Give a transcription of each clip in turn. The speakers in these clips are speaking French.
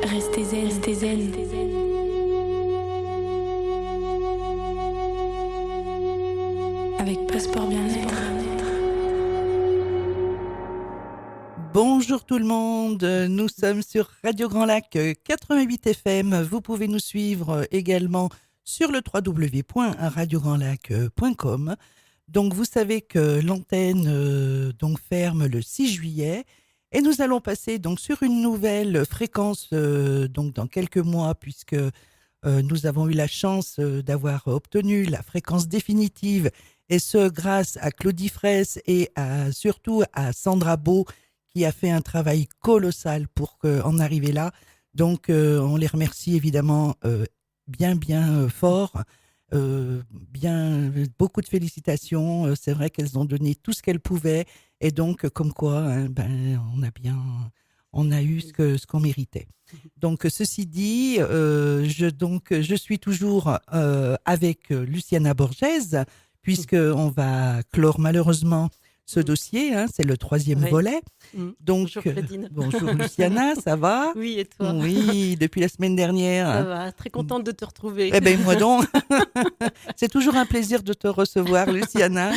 Restez zen, restez zen. Avec Passeport Bien-être. Bonjour tout le monde, nous sommes sur Radio Grand Lac 88 FM. Vous pouvez nous suivre également sur le www.radiograndlac.com. Donc vous savez que l'antenne donc ferme le 6 juillet et nous allons passer donc sur une nouvelle fréquence donc dans quelques mois puisque nous avons eu la chance d'avoir obtenu la fréquence définitive et ce grâce à Claudie Fraisse et surtout à Sandra Beau qui a fait un travail colossal pour en arriver là. Donc, on les remercie évidemment bien fort. Beaucoup de félicitations. C'est vrai qu'elles ont donné tout ce qu'elles pouvaient. Et donc, comme quoi, hein, on a eu ce qu'on méritait. Donc, ceci dit, je suis toujours avec Luciana Borges, puisqu'on va clore malheureusement ce dossier, hein, c'est le 3e volet. Donc, bonjour Claudine. Bonjour Luciana, ça va? Oui, et toi? Oui, depuis la semaine dernière. Ça va, très contente de te retrouver. Eh bien, moi donc. C'est toujours un plaisir de te recevoir, Luciana.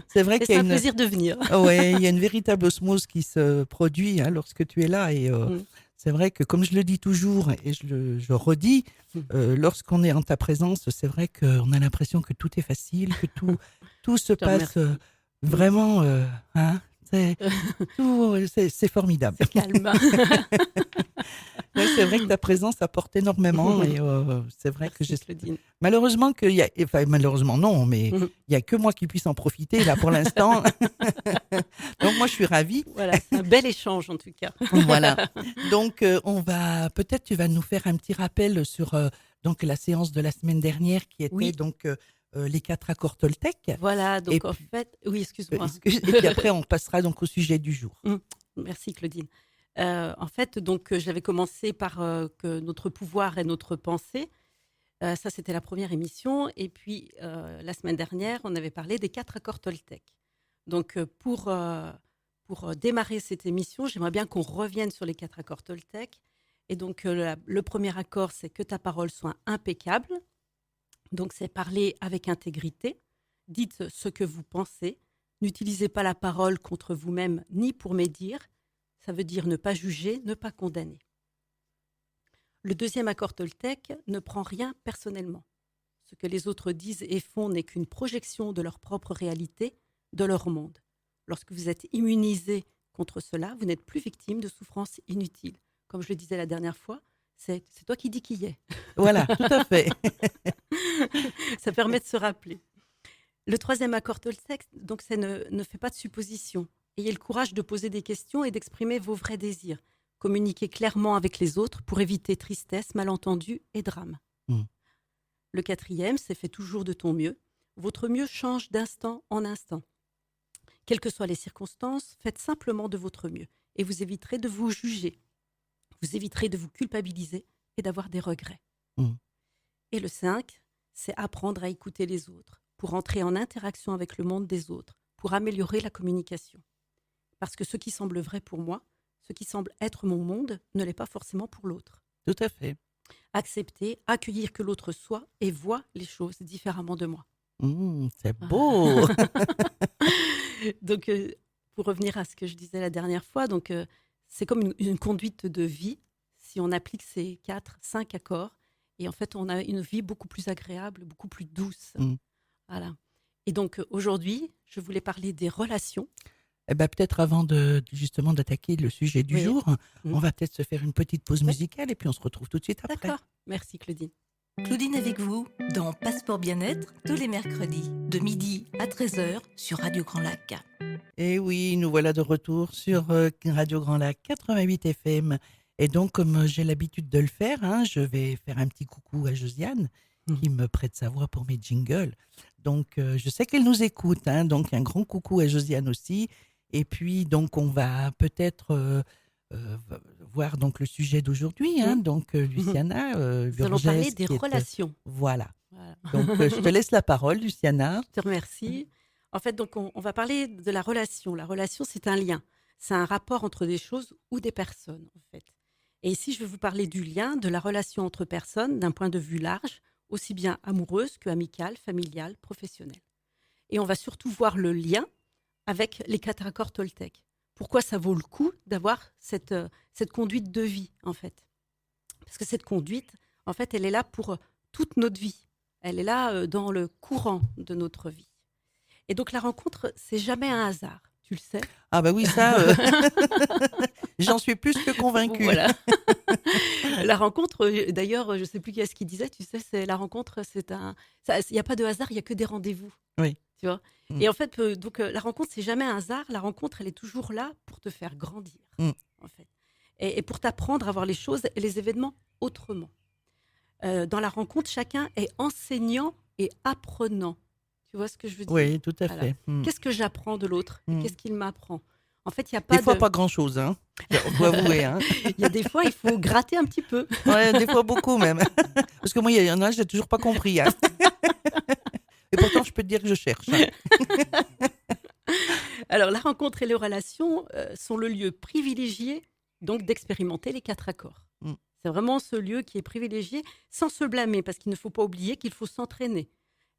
C'est vrai qu'il y a un plaisir de venir. Ouais, il y a une véritable osmose qui se produit hein, lorsque tu es là. Et c'est vrai que, comme je le dis toujours, et je redis, lorsqu'on est en ta présence, c'est vrai qu'on a l'impression que tout est facile, que tout se passe vraiment... hein, c'est formidable. C'est calme. Ouais, c'est vrai que ta présence apporte énormément et c'est vrai que malheureusement malheureusement non, mais il y a que moi qui puisse en profiter là pour l'instant. Donc moi je suis ravie. Voilà, c'est un bel échange en tout cas. Voilà. Donc peut-être tu vas nous faire un petit rappel sur donc la séance de la semaine dernière qui était donc les 4 accords Toltec. Voilà, donc en fait, oui, excuse-moi. Et puis après on passera donc au sujet du jour. Merci Claudine. En fait, donc, j'avais commencé par que notre pouvoir est notre pensée. Ça, c'était la première émission. Et puis, la semaine dernière, on avait parlé des 4 accords Toltec. Donc, pour démarrer cette émission, j'aimerais bien qu'on revienne sur les 4 accords Toltec. Et donc, le premier accord, c'est que ta parole soit impeccable. Donc, c'est parler avec intégrité. Dites ce que vous pensez. N'utilisez pas la parole contre vous-même ni pour médire. Ça veut dire ne pas juger, ne pas condamner. Le deuxième accord Toltec ne prend rien personnellement. Ce que les autres disent et font n'est qu'une projection de leur propre réalité, de leur monde. Lorsque vous êtes immunisé contre cela, vous n'êtes plus victime de souffrances inutiles. Comme je le disais la dernière fois, c'est toi qui dis qui est. Voilà, tout à fait. Ça permet de se rappeler. Le troisième accord Toltec, donc, ne fait pas de suppositions. Ayez le courage de poser des questions et d'exprimer vos vrais désirs. Communiquez clairement avec les autres pour éviter tristesse, malentendus et drame. Le quatrième, c'est fait toujours de ton mieux. Votre mieux change d'instant en instant. Quelles que soient les circonstances, faites simplement de votre mieux et vous éviterez de vous juger. Vous éviterez de vous culpabiliser et d'avoir des regrets. Et le 5, c'est apprendre à écouter les autres pour entrer en interaction avec le monde des autres, pour améliorer la communication. Parce que ce qui semble vrai pour moi, ce qui semble être mon monde, ne l'est pas forcément pour l'autre. Tout à fait. Accepter, accueillir que l'autre soit et voit les choses différemment de moi. C'est beau. Donc, pour revenir à ce que je disais la dernière fois, donc, c'est comme une conduite de vie. Si on applique ces 5 accords, et en fait, on a une vie beaucoup plus agréable, beaucoup plus douce. Voilà. Et donc, aujourd'hui, je voulais parler des relations. Eh ben, peut-être avant justement d'attaquer le sujet du jour, on va peut-être se faire une petite pause musicale et puis on se retrouve tout de suite après. D'accord. Merci Claudine. Claudine avec vous dans Passeport Bien-être tous les mercredis de midi à 13h sur Radio Grand Lac. Et oui, nous voilà de retour sur Radio Grand Lac 88 FM. Et donc, comme j'ai l'habitude de le faire, hein, je vais faire un petit coucou à Josiane qui me prête sa voix pour mes jingles. Donc, je sais qu'elle nous écoute, hein, donc un grand coucou à Josiane aussi. Et puis, donc, on va peut-être voir donc, le sujet d'aujourd'hui. Hein, donc, Luciana. Nous allons parler des relations. Voilà. Donc, je te laisse la parole, Luciana. Je te remercie. En fait, donc, on va parler de la relation. La relation, c'est un lien. C'est un rapport entre des choses ou des personnes, en fait. Et ici, je vais vous parler du lien, de la relation entre personnes d'un point de vue large, aussi bien amoureuse que amicale, familiale, professionnelle. Et on va surtout voir le lien avec les 4 accords Toltec. Pourquoi ça vaut le coup d'avoir cette conduite de vie, en fait. Parce que cette conduite, en fait, elle est là pour toute notre vie. Elle est là dans le courant de notre vie. Et donc, la rencontre, c'est jamais un hasard, tu le sais. Ah bah oui, ça, j'en suis plus que convaincue. Voilà. La rencontre, d'ailleurs, je ne sais plus qui est-ce qui disait, tu sais, c'est la rencontre, il n'y a pas de hasard, il n'y a que des rendez-vous. Oui. Tu vois. Mm. Et en fait, donc, la rencontre, c'est jamais un hasard. La rencontre, elle est toujours là pour te faire grandir, en fait. Et pour t'apprendre à voir les choses et les événements autrement. Dans la rencontre, chacun est enseignant et apprenant. Tu vois ce que je veux dire? Oui, tout à Voilà. fait. Qu'est-ce que j'apprends de l'autre? Mm. Qu'est-ce qu'il m'apprend? En fait, il n'y a pas Des fois, de... pas grand-chose, hein. On doit avouer, hein. Il y a des fois, il faut gratter un petit peu. Ouais, des fois beaucoup même. Parce que moi, il y en a, j'ai toujours pas compris. Hein. Et pourtant, je peux te dire que je cherche. Hein. Alors, la rencontre et les relations sont le lieu privilégié donc d'expérimenter les 4 accords. C'est vraiment ce lieu qui est privilégié sans se blâmer, parce qu'il ne faut pas oublier qu'il faut s'entraîner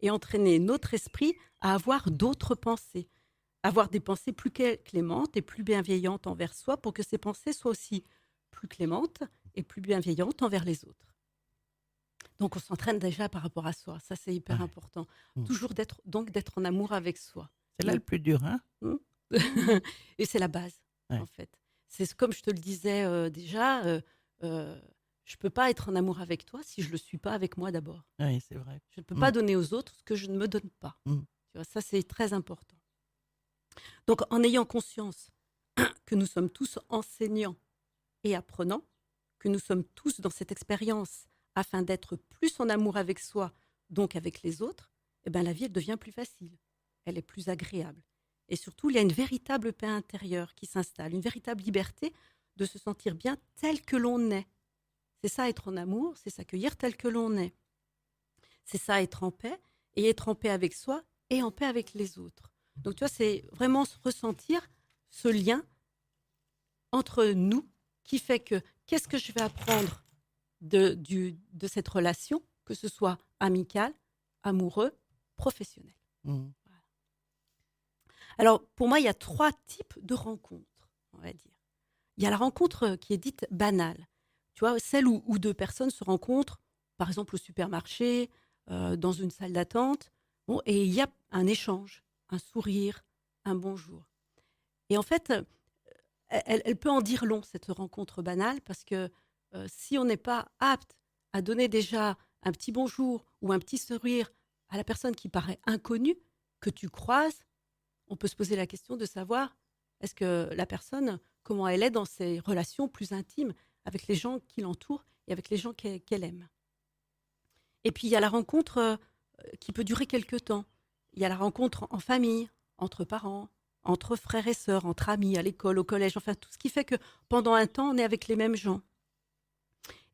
et entraîner notre esprit à avoir d'autres pensées, avoir des pensées plus clémentes et plus bienveillantes envers soi pour que ces pensées soient aussi plus clémentes et plus bienveillantes envers les autres. Donc, on s'entraîne déjà par rapport à soi. Ça, c'est hyper important. Toujours d'être en amour avec soi. C'est là le plus dur, hein. Et c'est la base, en fait. C'est comme je te le disais déjà, je ne peux pas être en amour avec toi si je ne le suis pas avec moi d'abord. Oui, c'est vrai. Je ne peux pas donner aux autres ce que je ne me donne pas. Tu vois, ça, c'est très important. Donc, en ayant conscience que nous sommes tous enseignants et apprenants, que nous sommes tous dans cette expérience afin d'être plus en amour avec soi, donc avec les autres, eh ben, la vie, elle devient plus facile. Elle est plus agréable. Et surtout, il y a une véritable paix intérieure qui s'installe, une véritable liberté de se sentir bien tel que l'on est. C'est ça, être en amour, c'est s'accueillir tel que l'on est. C'est ça, être en paix, et être en paix avec soi et en paix avec les autres. Donc, tu vois, c'est vraiment ressentir ce lien entre nous qui fait que qu'est-ce que je vais apprendre de cette relation, que ce soit amical, amoureux, professionnel. Voilà. Alors, pour moi, il y a 3 types de rencontres, on va dire. Il y a la rencontre qui est dite banale. Tu vois, celle où 2 personnes se rencontrent, par exemple au supermarché, dans une salle d'attente, et il y a un échange, un sourire, un bonjour. Et en fait, elle peut en dire long, cette rencontre banale, parce que si on n'est pas apte à donner déjà un petit bonjour ou un petit sourire à la personne qui paraît inconnue, que tu croises, on peut se poser la question de savoir est-ce que la personne, comment elle est dans ses relations plus intimes avec les gens qui l'entourent et avec les gens qu'elle aime. Et puis, il y a la rencontre qui peut durer quelque temps. Il y a la rencontre en famille, entre parents, entre frères et sœurs, entre amis, à l'école, au collège, enfin tout ce qui fait que pendant un temps, on est avec les mêmes gens.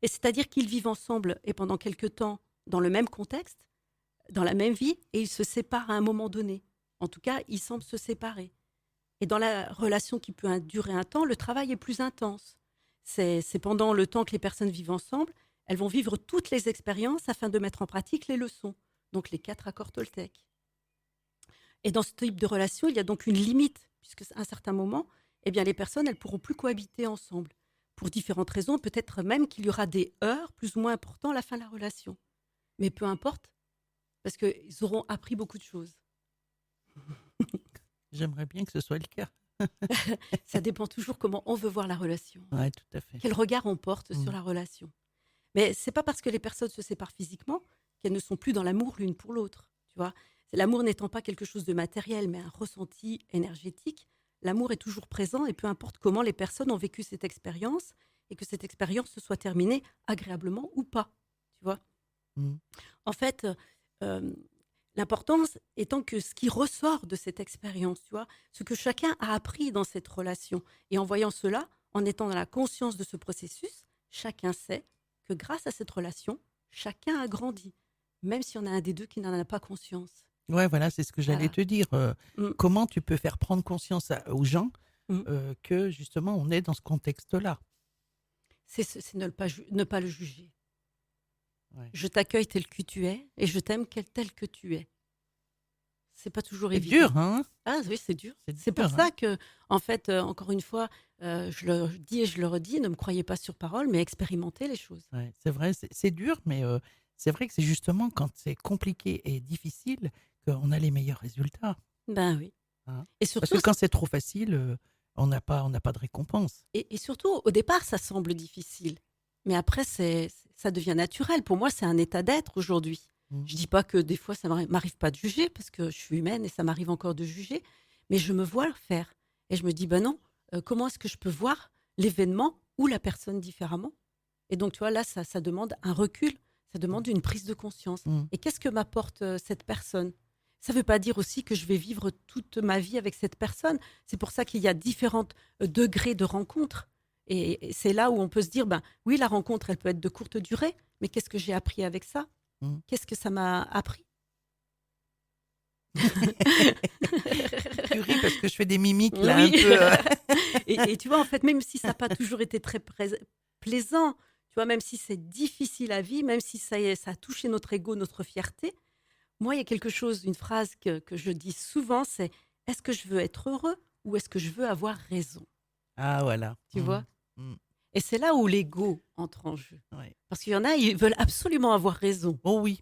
Et c'est-à-dire qu'ils vivent ensemble et pendant quelque temps dans le même contexte, dans la même vie, et ils se séparent à un moment donné. En tout cas, ils semblent se séparer. Et dans la relation qui peut durer un temps, le travail est plus intense. C'est pendant le temps que les personnes vivent ensemble, elles vont vivre toutes les expériences afin de mettre en pratique les leçons, donc les 4 accords Toltec. Et dans ce type de relation, il y a donc une limite, puisque à un certain moment, eh bien, les personnes, elles ne pourront plus cohabiter ensemble. Pour différentes raisons, peut-être même qu'il y aura des heurts plus ou moins importants à la fin de la relation. Mais peu importe, parce qu'ils auront appris beaucoup de choses. J'aimerais bien que ce soit le cas. Ça dépend toujours comment on veut voir la relation. Oui, tout à fait. Quel regard on porte sur la relation. Mais ce n'est pas parce que les personnes se séparent physiquement qu'elles ne sont plus dans l'amour l'une pour l'autre. Tu vois, l'amour n'étant pas quelque chose de matériel, mais un ressenti énergétique, l'amour est toujours présent et peu importe comment les personnes ont vécu cette expérience et que cette expérience se soit terminée agréablement ou pas. Tu vois. En fait, l'importance étant que ce qui ressort de cette expérience, tu vois, ce que chacun a appris dans cette relation. Et en voyant cela, en étant dans la conscience de ce processus, chacun sait que grâce à cette relation, chacun a grandi, même s'il y en a un des deux qui n'en a pas conscience. Ouais, voilà, c'est ce que j'allais te dire. Comment tu peux faire prendre conscience aux gens que justement on est dans ce contexte-là? c'est ne pas le juger. Ouais. Je t'accueille tel que tu es et je t'aime tel que tu es. C'est pas toujours C'est évident. dur, hein? Ah oui, c'est dur. C'est C'est pour dur, ça que, en fait, encore une fois, je le dis et je le redis, ne me croyez pas sur parole, mais expérimentez les choses. Ouais, c'est vrai, c'est dur, mais c'est vrai que c'est justement quand c'est compliqué et difficile qu'on a les meilleurs résultats, Ben oui. hein. Et Parce surtout, que quand c'est trop facile, on n'a pas de récompense. et surtout, au départ, ça semble difficile. Mais après, ça devient naturel. Pour moi, c'est un état d'être aujourd'hui. Mm. Je dis pas que des fois, ça m'arrive pas de juger, parce que je suis humaine et ça m'arrive encore de juger. Mais je me vois le faire. Et je me dis, ben non, comment est-ce que je peux voir l'événement ou la personne différemment? Et donc, tu vois, là, ça demande un recul. Ça demande une prise de conscience. Mm. Et qu'est-ce que m'apporte cette personne? Ça ne veut pas dire aussi que je vais vivre toute ma vie avec cette personne. C'est pour ça qu'il y a différents degrés de rencontres. Et c'est là où on peut se dire, ben oui, la rencontre, elle peut être de courte durée, mais qu'est-ce que j'ai appris avec ça? Mm. Qu'est-ce que ça m'a appris? Tu ris parce que je fais des mimiques là Oui. un peu. Et tu vois, en fait, même si ça n'a pas toujours été très plaisant, tu vois, même si c'est difficile à vivre, même si ça a touché notre ego, notre fierté, moi, il y a quelque chose, une phrase que je dis souvent, c'est: est-ce que je veux être heureux ou est-ce que je veux avoir raison? Ah voilà. Tu vois? Mm. Et c'est là où l'ego entre en jeu. Ouais. Parce qu'il y en a, ils veulent absolument avoir raison, Oh oui.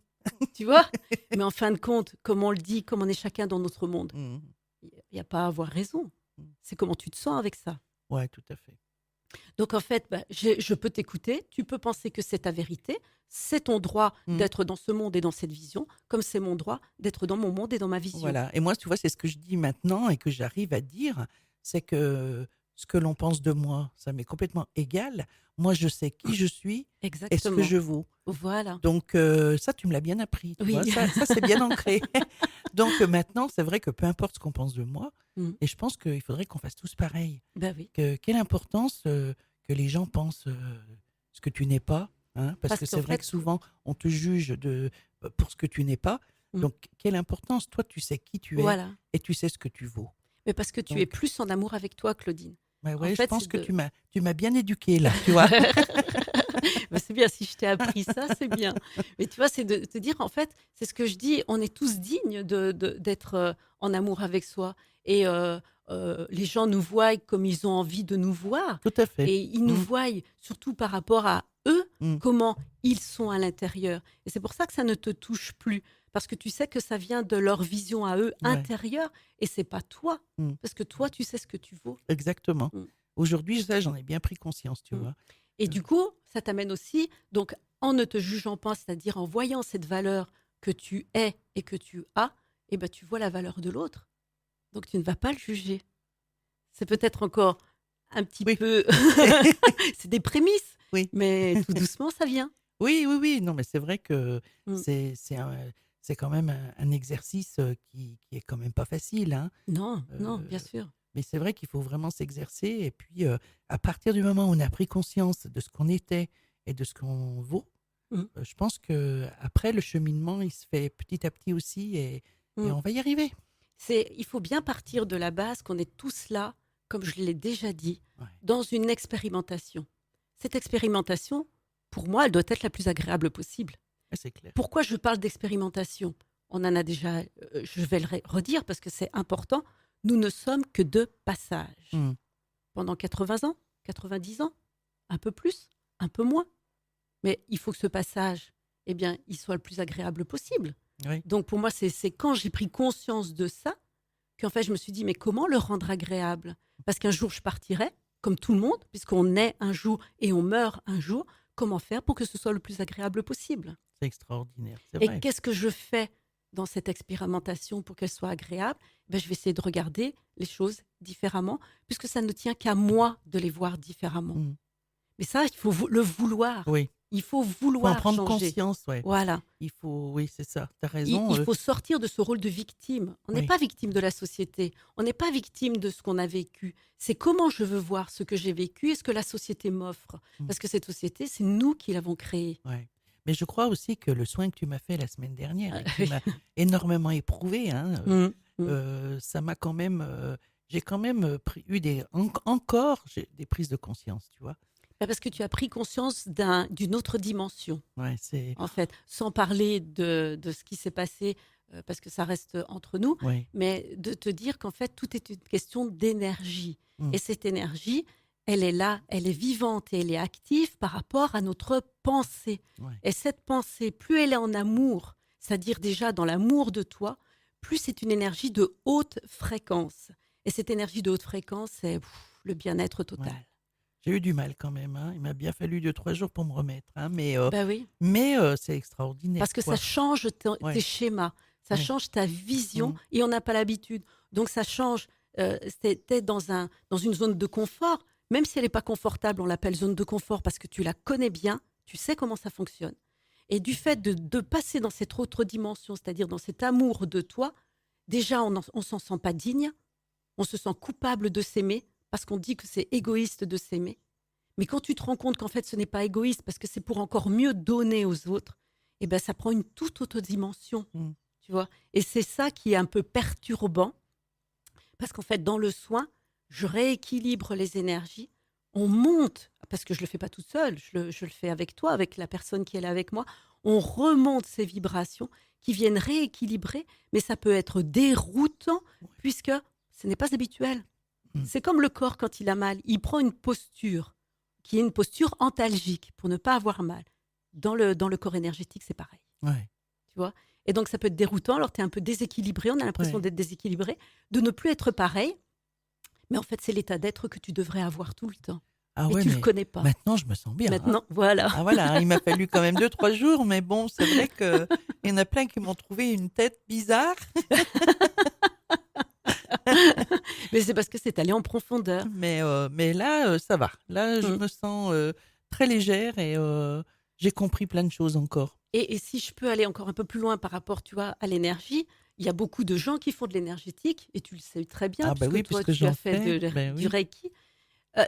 tu vois? Mais en fin de compte, comme on le dit, comme on est chacun dans notre monde, Mm. il n'y a pas à avoir raison. C'est comment tu te sens avec ça. Ouais, tout à fait. Donc en fait, je peux t'écouter, tu peux penser que c'est ta vérité, c'est ton droit Mm. d'être dans ce monde et dans cette vision, comme c'est mon droit d'être dans mon monde et dans ma vision. Voilà. Et moi, tu vois, c'est ce que je dis maintenant et que j'arrive à dire, c'est que ce que l'on pense de moi, ça m'est complètement égal. Moi, je sais qui je suis et ce Exactement. que je vaux. Voilà. Donc, ça, tu me l'as bien appris. Tu Oui. vois, ça c'est bien ancré. Donc, maintenant, c'est vrai que peu importe ce qu'on pense de moi, Mm. et je pense qu'il faudrait qu'on fasse tous pareil. Ben oui. Quelle importance que les gens pensent ce que tu n'es pas, hein, parce que qu'en c'est vrai fait- que souvent, on te juge pour ce que tu n'es pas. Mm. Donc, quelle importance? Toi, tu sais qui tu es Voilà. et tu sais ce que tu vaux. Mais parce que tu es Donc- plus en amour avec toi, Claudine. Ouais, En ouais, je fait, pense c'est que de- tu m'as bien éduquée là, tu vois. Ben, c'est bien, si je t'ai appris ça, c'est bien. Mais tu vois, c'est de te dire, en fait, c'est ce que je dis, on est tous dignes d'être en amour avec soi. Et les gens nous voient comme ils ont envie de nous voir. Tout à fait. Et ils nous Mm. voient surtout par rapport à eux, Mm. comment ils sont à l'intérieur. Et c'est pour ça que ça ne te touche plus. Parce que tu sais que ça vient de leur vision à eux Ouais. intérieure. Et c'est pas toi. Mm. Parce que toi, tu sais ce que tu vaux. Exactement. Mm. Aujourd'hui, ça, j'en ai bien pris conscience, tu Mm. vois. Et du coup, ça t'amène aussi, donc en ne te jugeant pas, c'est-à-dire en voyant cette valeur que tu es et que tu as, eh ben, tu vois la valeur de l'autre. Donc tu ne vas pas le juger. C'est peut-être encore un petit Oui. peu... c'est des prémices, Oui. mais tout doucement, ça vient. Oui, oui, oui. Non, mais c'est vrai que Mm. c'est quand même un exercice qui est quand même pas facile, hein. Non, non, Euh, bien sûr. Mais c'est vrai qu'il faut vraiment s'exercer. Et puis, à partir du moment où on a pris conscience de ce qu'on était et de ce qu'on vaut, Mm. je pense que après le cheminement, il se fait petit à petit aussi et Mm. on va y arriver. Il faut bien partir de la base qu'on est tous là, comme je l'ai déjà dit, Ouais. dans une expérimentation. Cette expérimentation, pour moi, elle doit être la plus agréable possible. Ouais, c'est clair. Pourquoi je parle d'expérimentation? On en a déjà, je vais le redire parce que c'est important, nous ne sommes que de passage. Mm. Pendant 80 ans, 90 ans, un peu plus, un peu moins. Mais il faut que ce passage, eh bien, il soit le plus agréable possible. Oui. Donc pour moi, c'est quand j'ai pris conscience de ça qu'en fait, je me suis dit, mais comment le rendre agréable? Parce qu'un jour, je partirai, comme tout le monde, puisqu'on naît un jour et on meurt un jour. Comment faire pour que ce soit le plus agréable possible? C'est extraordinaire. C'est Et vrai. qu'est-ce que je fais dans cette expérimentation pour qu'elle soit agréable? Je vais essayer de regarder les choses différemment, puisque ça ne tient qu'à moi de les voir différemment. Mm. Mais ça, il faut le vouloir. Oui. Il faut Il faut vouloir en prendre changer. conscience. Ouais. Voilà. Il faut, oui, c'est ça. Tu as Il, raison. il faut sortir de ce rôle de victime. On n'est Oui. pas victime de la société. On n'est pas victime de ce qu'on a vécu. C'est comment je veux voir ce que j'ai vécu et ce que la société m'offre. Mm. Parce que cette société, c'est nous qui l'avons créée. Ouais. Mais je crois aussi que le soin que tu m'as fait la semaine dernière et qui oui. m'a énormément éprouvé, hein, ça m'a quand même, j'ai quand même eu encore j'ai des prises de conscience, tu vois. Parce que tu as pris conscience d'une autre dimension, Ouais, c'est. en fait, sans parler de ce qui s'est passé, parce que ça reste entre nous, Ouais. mais de te dire qu'en fait, tout est une question d'énergie. Mm. Et cette énergie, elle est là, elle est vivante et elle est active par rapport à notre pensée. Ouais. Et cette pensée, plus elle est en amour, c'est-à-dire déjà dans l'amour de toi, plus c'est une énergie de haute fréquence. Et cette énergie de haute fréquence, c'est le bien-être total. Ouais. J'ai eu du mal quand même, hein. Il m'a bien fallu 2-3 jours pour me remettre, hein. Mais Ben oui. c'est extraordinaire, Parce que quoi. ça change Ouais. tes schémas, ça Ouais. change ta vision Mm. et on n'a pas l'habitude. Donc ça change. T'es dans une zone de confort, même si elle n'est pas confortable, on l'appelle zone de confort parce que tu la connais bien, tu sais comment ça fonctionne. Et du fait de passer dans cette autre dimension, c'est-à-dire dans cet amour de toi, déjà on ne s'en sent pas digne, on se sent coupable de s'aimer parce qu'on dit que c'est égoïste de s'aimer. Mais quand tu te rends compte qu'en fait ce n'est pas égoïste parce que c'est pour encore mieux donner aux autres, eh ben ça prend une toute autre dimension, Mm. tu vois. Et c'est ça qui est un peu perturbant parce qu'en fait dans le soin, je rééquilibre les énergies, on monte, parce que je ne le fais pas toute seule, je le fais avec toi, avec la personne qui est là avec moi, on remonte ces vibrations qui viennent rééquilibrer, mais ça peut être déroutant puisque ce n'est pas habituel. Mm. C'est comme le corps quand il a mal, il prend une posture qui est une posture antalgique pour ne pas avoir mal. Dans le corps énergétique, c'est pareil. Ouais. Tu vois. Et donc, ça peut être déroutant. Alors, tu es un peu déséquilibré. On a l'impression Ouais. d'être déséquilibré, de ne plus être pareil. Mais en fait, c'est l'état d'être que tu devrais avoir tout le temps. Ah Et ouais, tu ne mais le connais pas. maintenant, je me sens bien, hein. Maintenant, voilà. Ah voilà, hein, il m'a fallu quand même 2-3 jours, mais bon, c'est vrai qu'il y en a plein qui m'ont trouvé une tête bizarre. Mais c'est parce que c'est allé en profondeur. Mais là, ça va. Là, je Mm. me sens très légère et j'ai compris plein de choses encore. Et si je peux aller encore un peu plus loin par rapport, tu vois, à l'énergie, il y a beaucoup de gens qui font de l'énergétique, et tu le sais très bien, Ah bah puisque oui, toi, puisque tu as j'en fait fais, ben du oui. Reiki.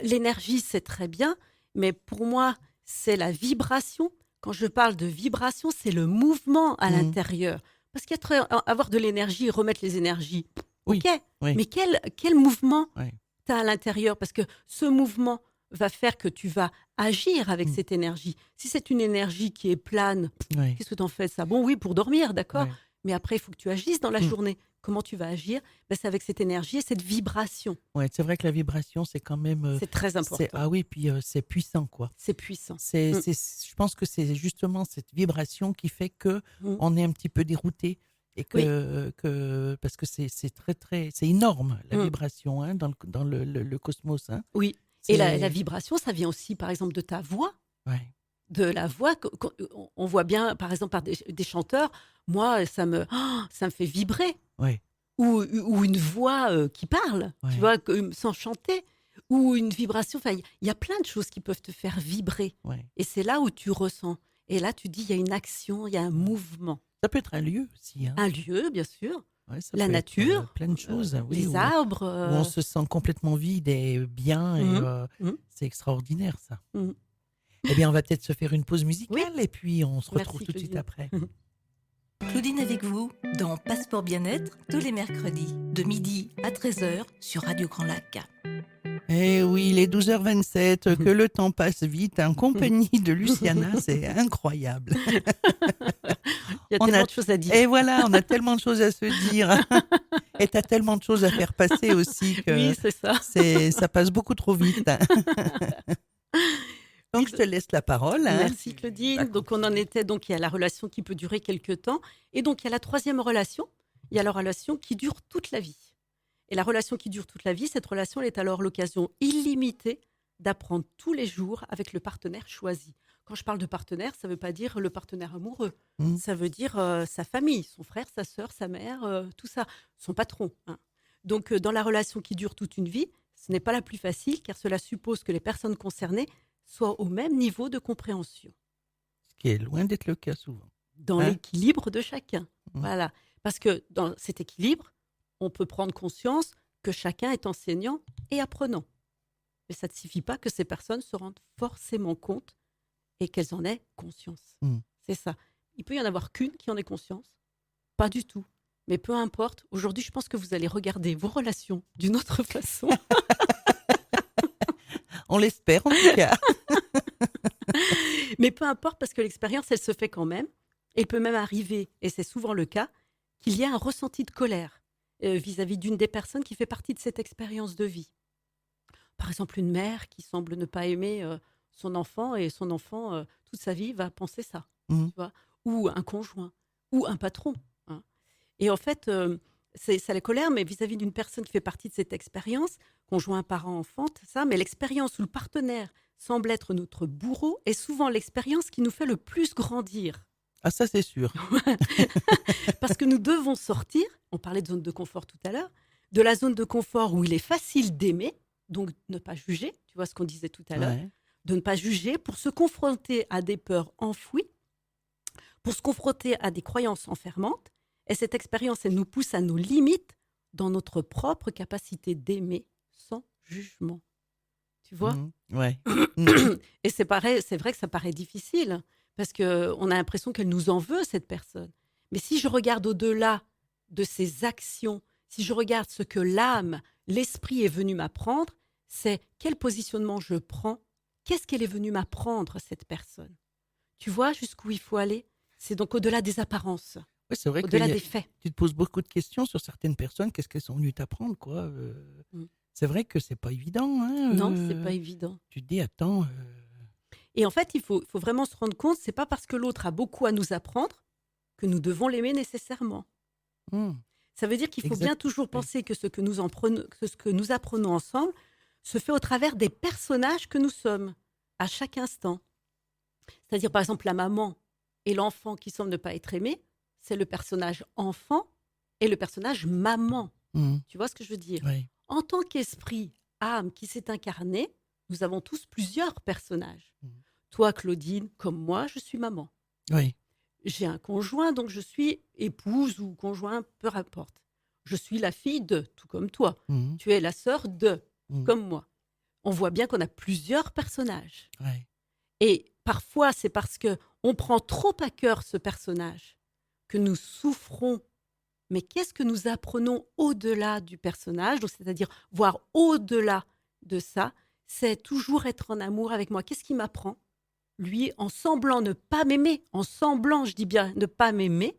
L'énergie, c'est très bien, mais pour moi, c'est la vibration. Quand je parle de vibration, c'est le mouvement à Mhm. l'intérieur. Parce qu'avoir de l'énergie et remettre les énergies, Oui, ok, oui. mais quel mouvement Ouais. tu as à l'intérieur? Parce que ce mouvement va faire que tu vas agir avec Mm. cette énergie. Si c'est une énergie qui est plane, Ouais. qu'est-ce que tu en fais de ça? Bon, oui, pour dormir, d'accord. Ouais. Mais après, il faut que tu agisses dans la Mm. journée. Comment tu vas agir? Ben, c'est avec cette énergie et cette vibration. Ouais, c'est vrai que la vibration, c'est quand même. C'est très important. Ah oui, puis c'est puissant, quoi. C'est puissant. C'est, Mm. je pense que c'est justement cette vibration qui fait que Mm. on est un petit peu dérouté et parce que c'est très très, c'est énorme la Mm. vibration, hein, dans le cosmos, hein. Oui. Et la C'est- vibration, ça vient aussi, par exemple, de ta voix. Ouais. De la voix. On voit bien, par exemple, par des chanteurs, moi, ça me fait vibrer. Ouais. Ou une voix qui parle, Ouais. tu vois, sans chanter. Ou une vibration. Enfin, il y a plein de choses qui peuvent te faire vibrer. Ouais. Et c'est là où tu ressens. Et là, tu dis, il y a une action, il y a un mouvement. Ça peut être un lieu aussi, hein. Un lieu, bien sûr. Ouais, ça La peut être, nature. plein de choses, hein, oui, Les où arbres. on se sent complètement vide et bien, et Mhm. Mhm. c'est extraordinaire, ça. Mhm. Eh bien, on va peut-être se faire une pause musicale et puis on se Merci, retrouve tout de suite Claudine. après. Claudine avec vous dans Passeport Bien-être tous les mercredis de midi à 13h sur Radio Grand Lac. Eh oui, il est 12h27, que le temps passe vite, en compagnie de Luciana, c'est incroyable. Il y a On tellement a- de choses à dire. Et voilà, on a tellement de choses à se dire. Et tu as tellement de choses à faire passer aussi que Oui, c'est ça. ça passe beaucoup trop vite. Donc, je te laisse la parole, hein. Merci Claudine. Donc on en était, donc il y a la relation qui peut durer quelques temps. Et donc il y a la troisième relation, il y a la relation qui dure toute la vie. Et la relation qui dure toute la vie, cette relation, elle est alors l'occasion illimitée d'apprendre tous les jours avec le partenaire choisi. Quand je parle de partenaire, ça ne veut pas dire le partenaire amoureux. Mhm. Ça veut dire sa famille, son frère, sa sœur, sa mère, tout ça, son patron, hein. Donc dans la relation qui dure toute une vie, ce n'est pas la plus facile car cela suppose que les personnes concernées soient au même niveau de compréhension Ce qui est loin d'être le cas souvent. dans Hein? l'équilibre de chacun. Mhm. Voilà. Parce que dans cet équilibre, on peut prendre conscience que chacun est enseignant et apprenant. Mais ça ne suffit pas que ces personnes se rendent forcément compte et qu'elles en aient conscience. Mhm. C'est ça. Il peut y en avoir qu'une qui en ait conscience. Pas du tout. Mais peu importe. Aujourd'hui, je pense que vous allez regarder vos relations d'une autre façon. On l'espère en tout cas. Mais peu importe, parce que l'expérience, elle se fait quand même. Et il peut même arriver, et c'est souvent le cas, qu'il y a un ressenti de colère vis-à-vis d'une des personnes qui fait partie de cette expérience de vie. Par exemple, une mère qui semble ne pas aimer son enfant, et son enfant, toute sa vie, va penser ça. Mhm. Tu vois, ou un conjoint, ou un patron. Hein. Et en fait, c'est ça la colère, mais vis-à-vis d'une personne qui fait partie de cette expérience, conjoint, parent, enfant, tout ça, mais l'expérience où le partenaire semble être notre bourreau est souvent l'expérience qui nous fait le plus grandir. Ah, ça, c'est sûr. Parce que nous devons sortir, on parlait de zone de confort tout à l'heure, de la zone de confort où il est facile d'aimer, donc ne pas juger, tu vois ce qu'on disait tout à l'heure, Ouais. de ne pas juger pour se confronter à des peurs enfouies, pour se confronter à des croyances enfermantes. Et cette expérience, elle nous pousse à nos limites dans notre propre capacité d'aimer sans jugement. Tu vois. Mhm. Ouais. Mhm. Et c'est pareil, c'est vrai que ça paraît difficile parce qu'on a l'impression qu'elle nous en veut, cette personne. Mais si je regarde au-delà de ses actions, si je regarde ce que l'âme, l'esprit est venu m'apprendre, c'est quel positionnement je prends, qu'est-ce qu'elle est venue m'apprendre, cette personne. Tu vois jusqu'où il faut aller. C'est donc au-delà des apparences, Ouais, c'est vrai que au-delà des faits. tu te poses beaucoup de questions sur certaines personnes. Qu'est-ce qu'elles sont venues t'apprendre, quoi. Mm. C'est vrai que c'est pas évident. Hein, Non, c'est pas évident. Tu te dis, attends. Et en fait, il faut vraiment se rendre compte, c'est pas parce que l'autre a beaucoup à nous apprendre que nous devons l'aimer nécessairement. Hmm. Ça veut dire qu'il faut Exact. bien toujours penser que ce que nous apprenons ensemble se fait au travers des personnages que nous sommes, à chaque instant. C'est-à-dire, par exemple, la maman et l'enfant qui semblent ne pas être aimés, c'est le personnage enfant et le personnage maman. Hmm. Tu vois ce que je veux dire? Ouais. En tant qu'esprit, âme qui s'est incarné, nous avons tous plusieurs personnages. Mhm. Toi, Claudine, comme moi, je suis maman. Ouais. J'ai un conjoint, donc je suis épouse ou conjoint, peu importe. Je suis la fille de, tout comme toi. Mhm. Tu es la sœur de, Mhm. comme moi. On voit bien qu'on a plusieurs personnages. Ouais. Et parfois, c'est parce que on prend trop à cœur ce personnage que nous souffrons. Mais qu'est-ce que nous apprenons au-delà du personnage, donc c'est-à-dire voir au-delà de ça, c'est toujours être en amour avec moi. Qu'est-ce qu'il m'apprend? Lui, en semblant ne pas m'aimer, en semblant, je dis bien, ne pas m'aimer,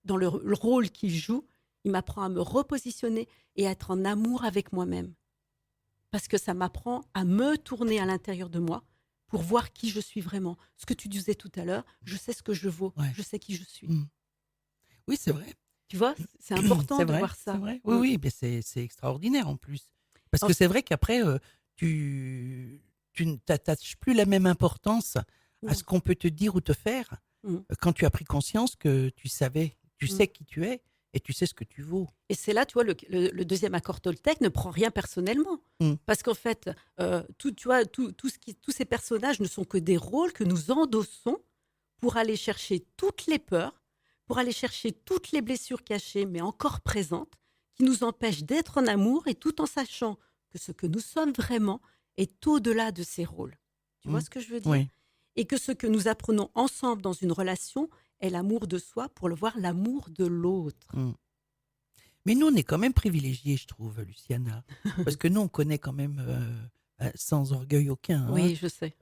dans le rôle qu'il joue, il m'apprend à me repositionner et à être en amour avec moi-même. Parce que ça m'apprend à me tourner à l'intérieur de moi pour voir qui je suis vraiment. Ce que tu disais tout à l'heure, je sais ce que je vaux, Ouais. je sais qui je suis. Mm. Oui, c'est vrai. Tu vois, c'est important C'est de vrai, voir ça. c'est vrai. Oui, Mm. oui, mais c'est extraordinaire en plus. Parce En- que c'est vrai qu'après, tu ne t'attaches plus la même importance à Non. ce qu'on peut te dire ou te faire Mm. quand tu as pris conscience que tu sais Mm. qui tu es et tu sais ce que tu vaux. Et c'est là, tu vois, le deuxième accord Toltec ne prend rien personnellement. Mm. Parce qu'en fait, tu vois, tous ces personnages ne sont que des rôles que nous endossons pour aller chercher toutes les peurs, pour aller chercher toutes les blessures cachées, mais encore présentes, qui nous empêchent d'être en amour et tout en sachant que ce que nous sommes vraiment est au-delà de ces rôles. Tu vois Mm. ce que je veux dire? Oui. Et que ce que nous apprenons ensemble dans une relation est l'amour de soi pour le voir l'amour de l'autre. Mm. Mais nous, on est quand même privilégiés, je trouve, Luciana. Parce que nous, on connaît quand même, sans orgueil aucun, hein, Oui, je sais.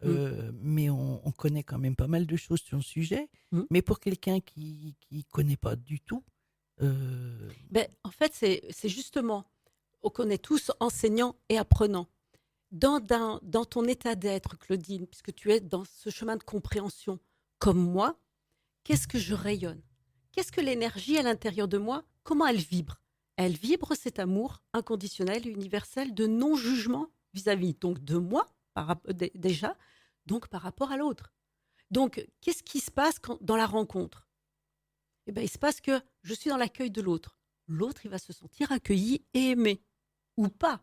mais on connaît quand même pas mal de choses sur le sujet. Mm. Mais pour quelqu'un qui ne connaît pas du tout, Ben, en fait, c'est justement, qu'on est tous enseignants et apprenants. Dans ton état d'être, Claudine, puisque tu es dans ce chemin de compréhension, comme moi, qu'est-ce que je rayonne? Qu'est-ce que l'énergie à l'intérieur de moi? Comment elle vibre? Elle vibre cet amour inconditionnel et universel de non-jugement vis-à-vis donc de moi, déjà, donc par rapport à l'autre. Donc, qu'est-ce qui se passe dans la rencontre? Eh ben, il se passe que je suis dans l'accueil de l'autre. L'autre, il va se sentir accueilli et aimé. Ou pas,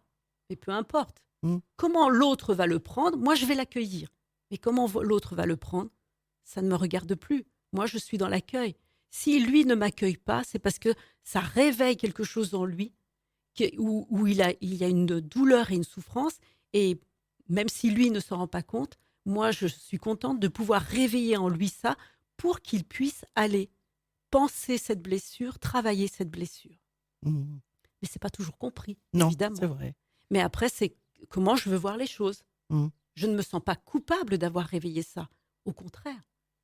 mais peu importe. Mm. Comment l'autre va le prendre? Moi, je vais l'accueillir. Mais comment l'autre va le prendre? Ça ne me regarde plus. Moi, je suis dans l'accueil. Si lui ne m'accueille pas, c'est parce que ça réveille quelque chose en lui, où il y a une douleur et une souffrance. Et même si lui ne s'en rend pas compte, moi, je suis contente de pouvoir réveiller en lui ça pour qu'il puisse aller penser cette blessure, travailler cette blessure. mm, Mais c'est pas toujours compris, non, évidemment. c'est vrai. Mais après, c'est comment je veux voir les choses. Mm. Je ne me sens pas coupable d'avoir réveillé ça. Au contraire,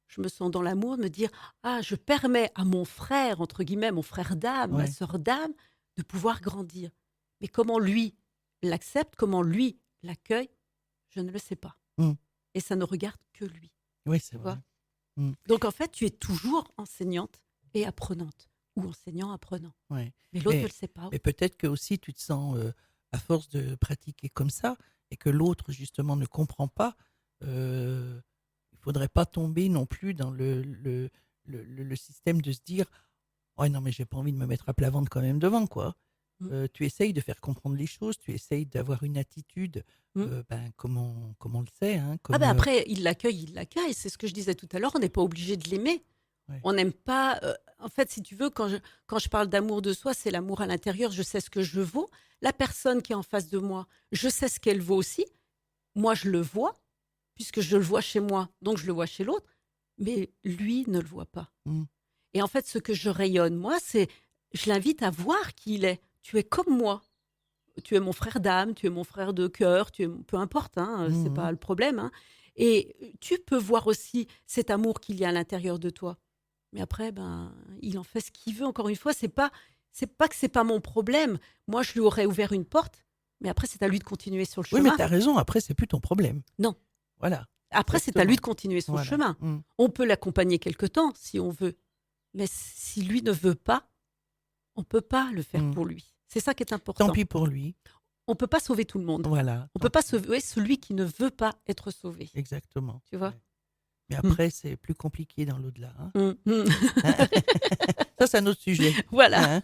je me sens dans l'amour de me dire ah, je permets à mon frère, entre guillemets, mon frère d'âme, ma Ouais. sœur d'âme, de pouvoir grandir. Mais comment lui l'accepte, comment lui l'accueille, je ne le sais pas. Mm. Et ça ne regarde que lui. Oui, c'est Tu vrai. vois. Donc en fait, tu es toujours enseignante et apprenante, ou enseignant-apprenant. Ouais. Mais l'autre Mais- ne le sait pas. Et peut-être que aussi tu te sens, à force de pratiquer comme ça, et que l'autre justement ne comprend pas, il faudrait pas tomber non plus dans le système de se dire «Ouais, non, mais j'ai pas envie de me mettre à plat ventre quand même devant, quoi». Mm. Tu essayes de faire comprendre les choses, tu essayes d'avoir une attitude, Mm. comme on le sait, hein, Ah comme, ben après, il l'accueille. C'est ce que je disais tout à l'heure, on n'est pas obligé de l'aimer. Ouais. On n'aime pas. En fait, si tu veux, quand je parle d'amour de soi, c'est l'amour à l'intérieur. Je sais ce que je vaux. La personne qui est en face de moi, je sais ce qu'elle vaut aussi. Moi, je le vois, puisque je le vois chez moi, donc je le vois chez l'autre. Mais lui ne le voit pas. Mm. Et en fait, ce que je rayonne, moi, c'est. Je l'invite à voir qui il est. Tu es comme moi. Tu es mon frère d'âme, tu es mon frère de cœur, peu importe, hein, c'est Mhm. pas le problème. Hein. Et tu peux voir aussi cet amour qu'il y a à l'intérieur de toi. Mais après, ben, il en fait ce qu'il veut. Encore une fois, c'est pas que c'est pas mon problème. Moi, je lui aurais ouvert une porte, mais après, c'est à lui de continuer sur le Oui, mais chemin. tu as raison, après, c'est plus ton problème. Non. Voilà. Après, c'est à lui de Exactement. continuer son Voilà. chemin. Mm. On peut l'accompagner quelque temps si on veut, mais si lui ne veut pas, on peut pas le faire Mm. pour lui. C'est ça qui est important. Tant pis pour lui. On peut pas sauver tout le monde. Voilà. On tant peut pas pis. sauver celui qui ne veut pas être sauvé. Exactement. Tu vois. Ouais. Mais après, c'est plus compliqué dans l'au-delà. Hein. Mm. Ça, c'est un autre sujet. Voilà. Hein.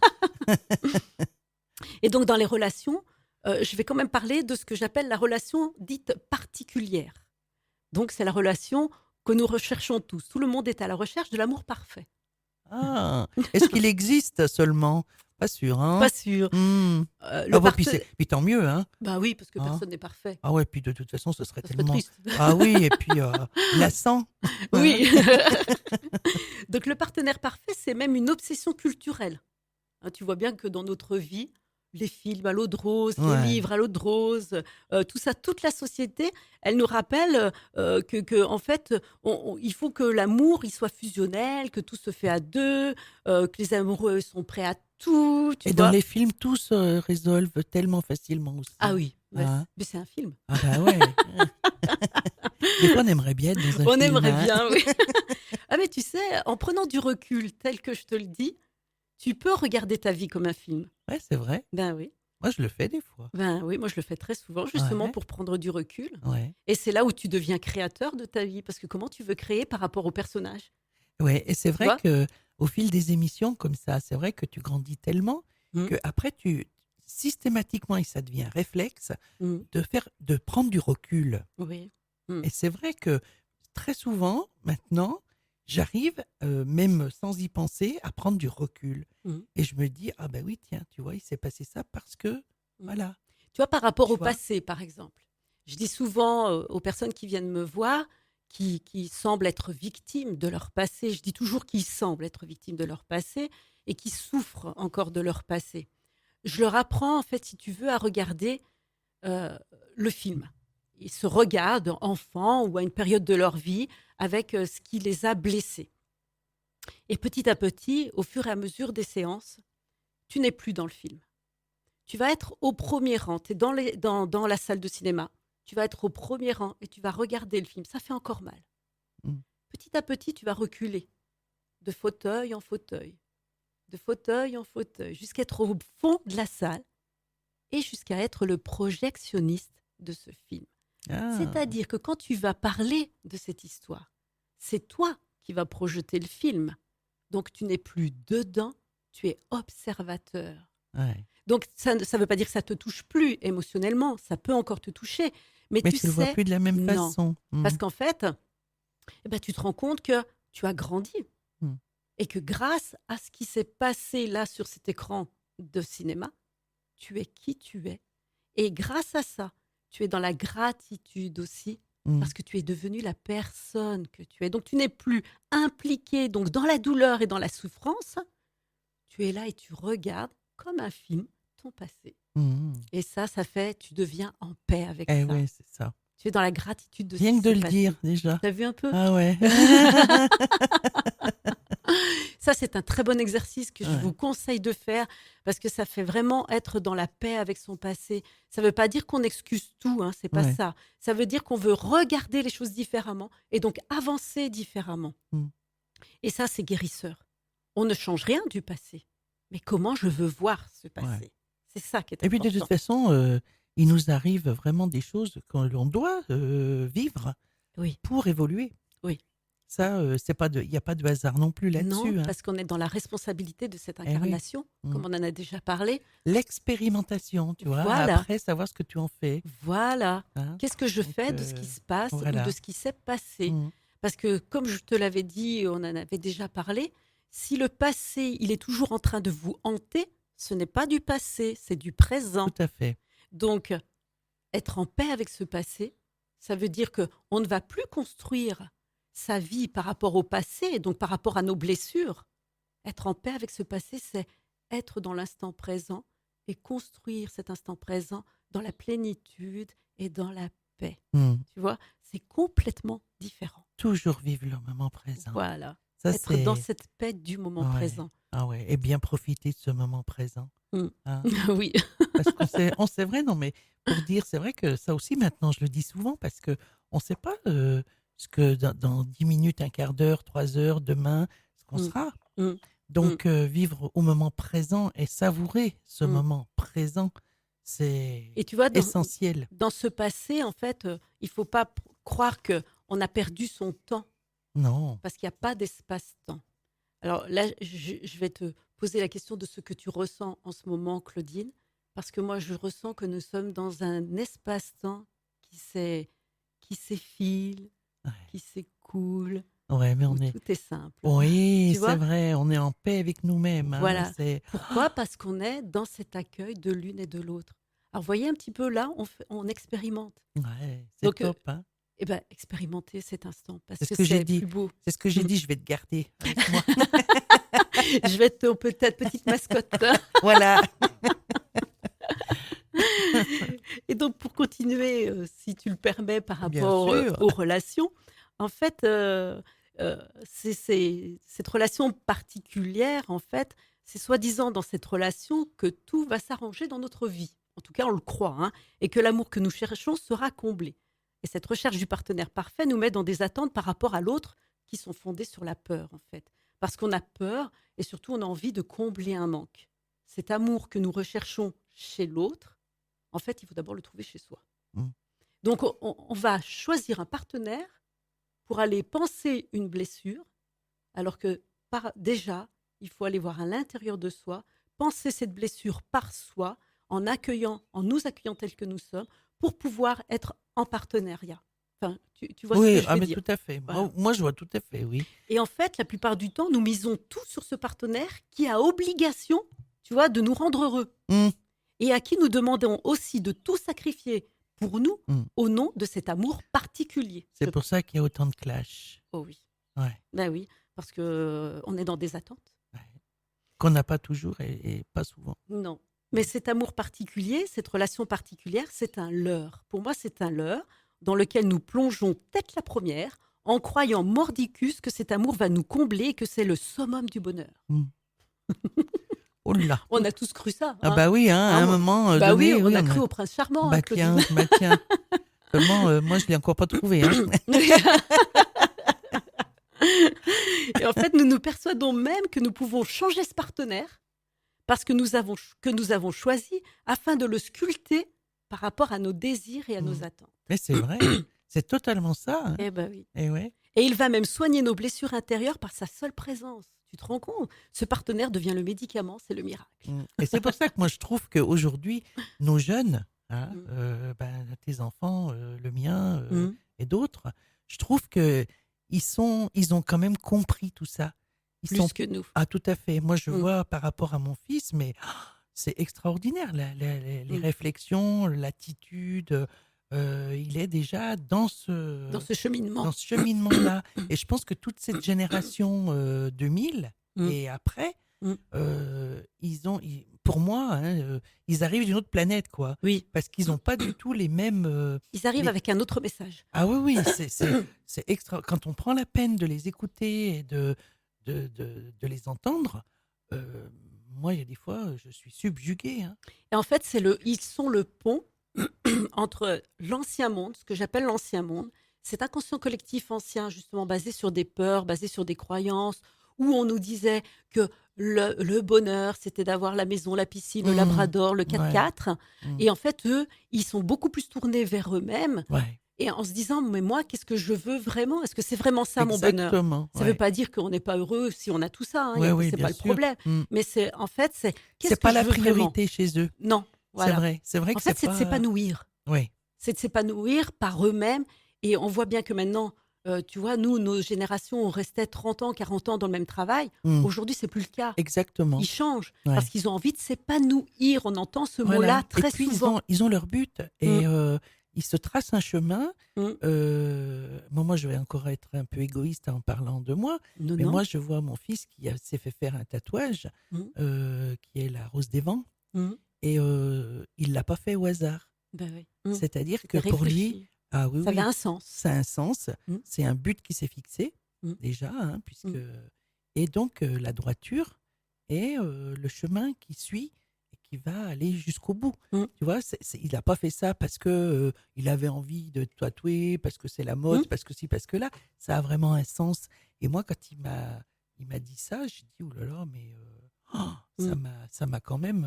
Et donc, dans les relations, je vais quand même parler de ce que j'appelle la relation dite particulière. Donc, c'est la relation que nous recherchons tous. Tout le monde est à la recherche de l'amour parfait. Ah, est-ce qu'il existe seulement? Pas sûr, hein? Pas sûr. Hmm. Le Ah bon, puis, parten- puis tant mieux, hein? Bah oui, parce que Hein? personne n'est parfait. Ah ouais, puis de toute façon, ce serait Ça serait tellement... triste. Ah oui, et puis lassant. Oui. Donc, le partenaire parfait, c'est même une obsession culturelle. Hein, tu vois bien que dans notre vie, les films à l'eau de rose, Ouais. les livres à l'eau de rose, tout ça, toute la société, elle nous rappelle en fait, il faut que l'amour il soit fusionnel, que tout se fait à deux, que les amoureux sont prêts à tout. Tu Et vois. dans les films, tout se résolve tellement facilement aussi. Ah oui, Hein? mais c'est un film. Ah bah ouais. Des fois, on aimerait bien être dans un On film. aimerait hein. bien, oui. Ah mais tu sais, en prenant du recul, tel que je te le dis, tu peux regarder ta vie comme un film. Ouais, c'est vrai. Ben oui. Moi, je le fais des fois. Ben oui, moi je le fais très souvent, justement Ouais. pour prendre du recul. Ouais. Et c'est là où tu deviens créateur de ta vie. Parce que comment tu veux créer par rapport au personnage? Ouais, et c'est vrai vois? que au fil des émissions comme ça, c'est vrai que tu grandis tellement Mm. que après tu systématiquement et ça devient un réflexe Mm. de prendre du recul. Oui. Et c'est vrai que très souvent maintenant, j'arrive même sans y penser à prendre du recul. Mm. Et je me dis ah ben oui tiens, tu vois, il s'est passé ça parce que voilà. Tu vois, par rapport Tu au vois? passé, par exemple, je dis souvent aux personnes qui viennent me voir, qui semblent être victimes de leur passé, je dis toujours qu'ils semblent être victimes de leur passé et qui souffrent encore de leur passé. Je leur apprends, en fait, si tu veux, à regarder le film. Ils se regardent enfants ou à une période de leur vie avec ce qui les a blessés. Et petit à petit, au fur et à mesure des séances, tu n'es plus dans le film. Tu vas être au premier rang, tu es dans la salle de cinéma, tu vas être au premier rang et tu vas regarder le film. Ça fait encore mal. Mm. Petit à petit, tu vas reculer de fauteuil en fauteuil, de fauteuil en fauteuil, jusqu'à être au fond de la salle et jusqu'à être le projectionniste de ce film. Ah. C'est-à-dire que quand tu vas parler de cette histoire, c'est toi qui vas projeter le film. Donc tu n'es plus dedans, tu es observateur. Ouais. Donc ça ne veut pas dire que ça te touche plus émotionnellement, ça peut encore te toucher. Mais Mais tu tu le vois sais, plus de la même non. façon. Mm. parce qu'en fait, tu te rends compte que tu as grandi. Mm. Et que grâce à ce qui s'est passé là sur cet écran de cinéma, tu es qui tu es. Et grâce à ça, tu es dans la gratitude aussi, Mm. parce que tu es devenu la personne que tu es. Donc tu n'es plus impliqué donc, dans la douleur et dans la souffrance. Tu es là et tu regardes comme un film ton passé. Mm. Et ça fait, tu deviens en paix avec Eh ça. ouais, c'est ça. Tu es dans la gratitude de ce Rien qui que de s'est le passé. dire, déjà. T'as vu un peu? Ah ouais. Ça, c'est un très bon exercice que je Ouais. vous conseille de faire parce que ça fait vraiment être dans la paix avec son passé. Ça ne veut pas dire qu'on excuse tout, hein, c'est pas Ouais. ça. Ça veut dire qu'on veut regarder les choses différemment et donc avancer différemment. Mm. Et ça, c'est guérisseur. On ne change rien du passé, mais comment je veux voir ce passé. Ouais. C'est ça qui est Et puis, important. de toute façon, il nous arrive vraiment des choses qu'on doit vivre Oui. pour évoluer. Oui. Ça, il n'y a pas de hasard non plus Non, là-dessus. Hein. parce qu'on est dans la responsabilité de cette Eh oui. incarnation, Mm. comme on en a déjà parlé. L'expérimentation, tu vois, Voilà. après savoir ce que tu en fais. Voilà. Hein. Qu'est-ce que je Donc, fais de ce qui se passe voilà. ou de ce qui s'est passé? Mm. Parce que, comme je te l'avais dit, on en avait déjà parlé, si le passé, il est toujours en train de vous hanter, ce n'est pas du passé, c'est du présent. Tout à fait. Donc, être en paix avec ce passé, ça veut dire qu'on ne va plus construire sa vie par rapport au passé, donc par rapport à nos blessures. Être en paix avec ce passé, c'est être dans l'instant présent et construire cet instant présent dans la plénitude et dans la paix. Mm. Tu vois, c'est complètement différent. Toujours vivre le moment présent. Voilà. Ça, Être dans cette paix du moment Ouais. présent. Ah ouais, et bien profiter de ce moment présent. Mm. Hein. Oui. Parce qu'on sait vrai, non mais pour dire, c'est vrai que ça aussi maintenant, je le dis souvent, parce qu'on ne sait pas ce que dans 10 minutes, un quart d'heure, 3 heures, demain, ce qu'on Mm. sera. Mm. Donc, vivre au moment présent et savourer ce Mm. moment présent, c'est Et tu vois, essentiel. dans ce passé, en fait, il ne faut pas croire qu'on a perdu son temps Non. parce qu'il n'y a pas d'espace-temps. Alors là, je vais te poser la question de ce que tu ressens en ce moment, Claudine, parce que moi, je ressens que nous sommes dans un espace-temps qui s'effile, Ouais. qui s'écoule, Ouais, mais où on est. tout est simple. Oui, Tu vois c'est vrai, on est en paix avec nous-mêmes. Hein, Voilà. c'est... Pourquoi? Parce qu'on est dans cet accueil de l'une et de l'autre. Alors, voyez un petit peu là, on expérimente. Ouais, c'est Donc, top. Hein. Eh bien, expérimentez cet instant parce C'est ce que que j'ai c'est dit. plus beau. C'est ce que j'ai dit, je vais te garder avec moi. Je vais être ton peut-être petite mascotte. Voilà. Et donc, pour continuer, si tu le permets, par Bien rapport sûr. aux relations, en fait, cette relation particulière, en fait, c'est soi-disant dans cette relation que tout va s'arranger dans notre vie. En tout cas, on le croit, hein, et que l'amour que nous cherchons sera comblé. Et cette recherche du partenaire parfait nous met dans des attentes par rapport à l'autre qui sont fondées sur la peur, en fait. Parce qu'on a peur et surtout on a envie de combler un manque. Cet amour que nous recherchons chez l'autre, en fait, il faut d'abord le trouver chez soi. Mm. Donc, on va choisir un partenaire pour aller panser une blessure, alors que déjà, il faut aller voir à l'intérieur de soi, penser cette blessure par soi, en nous accueillant tels que nous sommes, pour pouvoir être en partenariat. Enfin, tu vois ce Oui, que je veux mais dire. tout à fait. Voilà. Moi, je vois tout à fait, oui. Et en fait, la plupart du temps, nous misons tout sur ce partenaire qui a obligation, tu vois, de nous rendre heureux. Mm. Et à qui nous demandons aussi de tout sacrifier pour nous Mm. au nom de cet amour particulier. C'est pour ça qu'il y a autant de clash. Oh oui. Ouais. Ben oui, parce que on est dans des attentes. Ouais. Qu'on n'a pas toujours et pas souvent. Non. Mais cet amour particulier, cette relation particulière, c'est un leurre. Pour moi, c'est un leurre dans lequel nous plongeons tête la première en croyant mordicus que cet amour va nous combler et que c'est le summum du bonheur. Oh là. On a tous cru ça. Ah hein. bah oui, hein, à un moi- moment Bah donné, oui, on a cru au prince charmant. Bah hein, tiens, Claudine. bah tiens. Seulement, moi, je l'ai encore pas trouvé. Hein. Et en fait, nous nous persuadons même que nous pouvons changer ce partenaire parce que nous avons choisi afin de le sculpter par rapport à nos désirs et à nos attentes. Mais c'est vrai, c'est totalement ça. Hein. Eh ben oui. Et ouais. Et il va même soigner nos blessures intérieures par sa seule présence. Tu te rends compte? Ce partenaire devient le médicament, c'est le miracle. Et c'est pour ça que moi, je trouve qu'aujourd'hui, nos jeunes, hein, Mm. tes enfants, le mien Mm. et d'autres, je trouve qu'ils ont quand même compris tout ça. Plus que nous. Ah, tout à fait. Moi, je Mm. vois par rapport à mon fils, mais c'est extraordinaire, les Mm. réflexions, l'attitude. Il est déjà dans ce cheminement. cheminement-là. Et je pense que toute cette génération 2000 Mm. et après, Mm. Pour moi, ils arrivent d'une autre planète, quoi. Oui, Parce qu'ils n'ont pas du tout les mêmes. ils arrivent les- avec un autre message. Ah oui, oui, c'est extra. Quand on prend la peine de les écouter et de les entendre, moi, il y a des fois, je suis subjuguée, hein. Et en fait, ils sont le pont entre l'ancien monde, ce que j'appelle l'ancien monde, cet inconscient collectif ancien, justement basé sur des peurs, basé sur des croyances, où on nous disait que le bonheur, c'était d'avoir la maison, la piscine, le Mmh. labrador, le Ouais. 4x4. Mmh. Et en fait, eux, ils sont beaucoup plus tournés vers eux-mêmes Ouais, et en se disant, mais moi, qu'est-ce que je veux vraiment? Est-ce que c'est vraiment ça mon bonheur? exactement. Ça ne veut pas dire qu'on n'est pas heureux si on a tout ça, hein, Oui, oui, c'est bien pas le sûr. problème. Mm. Mais c'est en fait, c'est qu'est-ce C'est que pas je la veux vraiment? priorité chez eux. Non, voilà. C'est vrai En que fait, c'est de pas. s'épanouir. Oui, C'est de s'épanouir par eux-mêmes. Et on voit bien que maintenant, tu vois, nous, nos générations, on restait 30 ans, 40 ans dans le même travail. Mm. Aujourd'hui, c'est plus le cas. exactement. Ils changent Ouais. parce qu'ils ont envie de s'épanouir. On entend ce Voilà. mot-là Et très puis souvent. ils ont leur but et ils se tracent un chemin. Mm. Moi, je vais encore être un peu égoïste en parlant de moi, Non, mais non. moi, je vois mon fils s'est fait faire un tatouage Mm. qui est la rose des vents Mm. et il l'a pas fait au hasard. Ben oui. Mm. C'est-à-dire que C'était pour lui, réfléchi. ah oui, Ça oui, avait un sens. ça a un sens. Mm. C'est un but qui s'est fixé Mm. déjà, hein, puisque Mm. et donc la droiture est le chemin qui suit et qui va aller jusqu'au bout. Mm. Tu vois, il n'a pas fait ça parce que il avait envie de tatouer, parce que c'est la mode, Mm. parce que ci, parce que là. Ça a vraiment un sens. Et moi, quand il m'a dit ça, j'ai dit oh là là, mais ça m'a quand même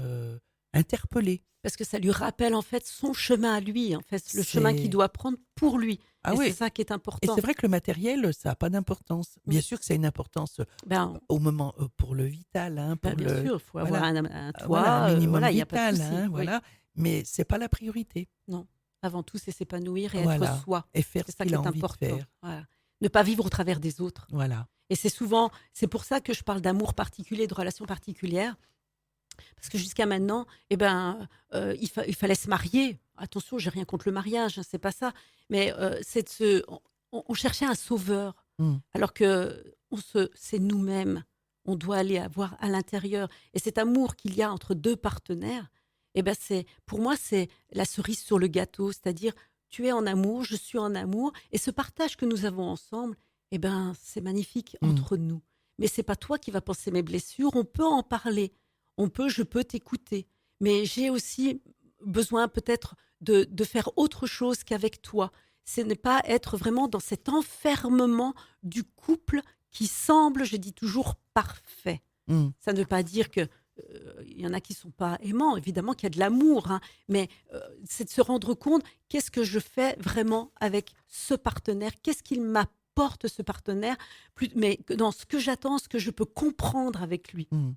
interpellée. Parce que ça lui rappelle en fait son chemin à lui, en fait, le chemin C'est- qu'il doit prendre pour lui. Ah Et oui. c'est ça qui est Et important. c'est vrai que le matériel, ça n'a pas d'importance. Bien sûr que ça a une importance Ben, au moment pour le vital, hein, pour bien le sûr, il faut avoir voilà. un toit, Voilà, un minimum voilà, il n'y a pas de vital, souci. hein, Oui. voilà. Mais c'est pas la priorité. Avant tout, c'est s'épanouir et Voilà. être soi. Et faire C'est ce ça qu'il qui a est envie de important. faire. Voilà. Ne pas vivre au travers des autres. Voilà. Et c'est pour ça que je parle d'amour particulier, de relations particulières. Parce que jusqu'à maintenant, il fallait se marier. Attention, j'ai rien contre le mariage, hein, c'est pas ça. Mais on cherchait un sauveur, Mm. alors que c'est nous-mêmes. On doit aller avoir à l'intérieur. Et cet amour qu'il y a entre deux partenaires, pour moi, c'est la cerise sur le gâteau. C'est-à-dire, tu es en amour, je suis en amour, et ce partage que nous avons ensemble, c'est magnifique Mm. entre nous. Mais c'est pas toi qui vas penser mes blessures. On peut en parler. Je peux t'écouter, mais j'ai aussi besoin peut-être de faire autre chose qu'avec toi. Ce n'est pas être vraiment dans cet enfermement du couple qui semble, je dis toujours, parfait. Mm. Ça ne veut pas dire que il y en a qui sont pas aimants, évidemment qu'il y a de l'amour, hein, mais c'est de se rendre compte qu'est-ce que je fais vraiment avec ce partenaire, qu'est-ce qu'il m'apporte ce partenaire, mais dans ce que j'attends, ce que je peux comprendre avec lui. Mm.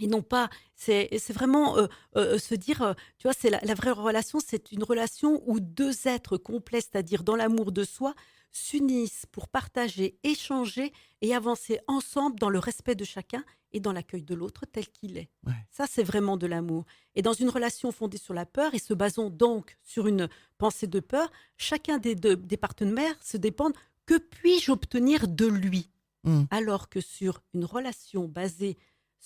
Et non pas, c'est vraiment se dire, tu vois, c'est la vraie relation, c'est une relation où deux êtres complets, c'est-à-dire dans l'amour de soi, s'unissent pour partager, échanger et avancer ensemble dans le respect de chacun et dans l'accueil de l'autre tel qu'il est. Ouais. Ça, c'est vraiment de l'amour. Et dans une relation fondée sur la peur et se basant donc sur une pensée de peur, chacun des partenaires se dépend que puis-je obtenir de lui, Mm. alors que sur une relation basée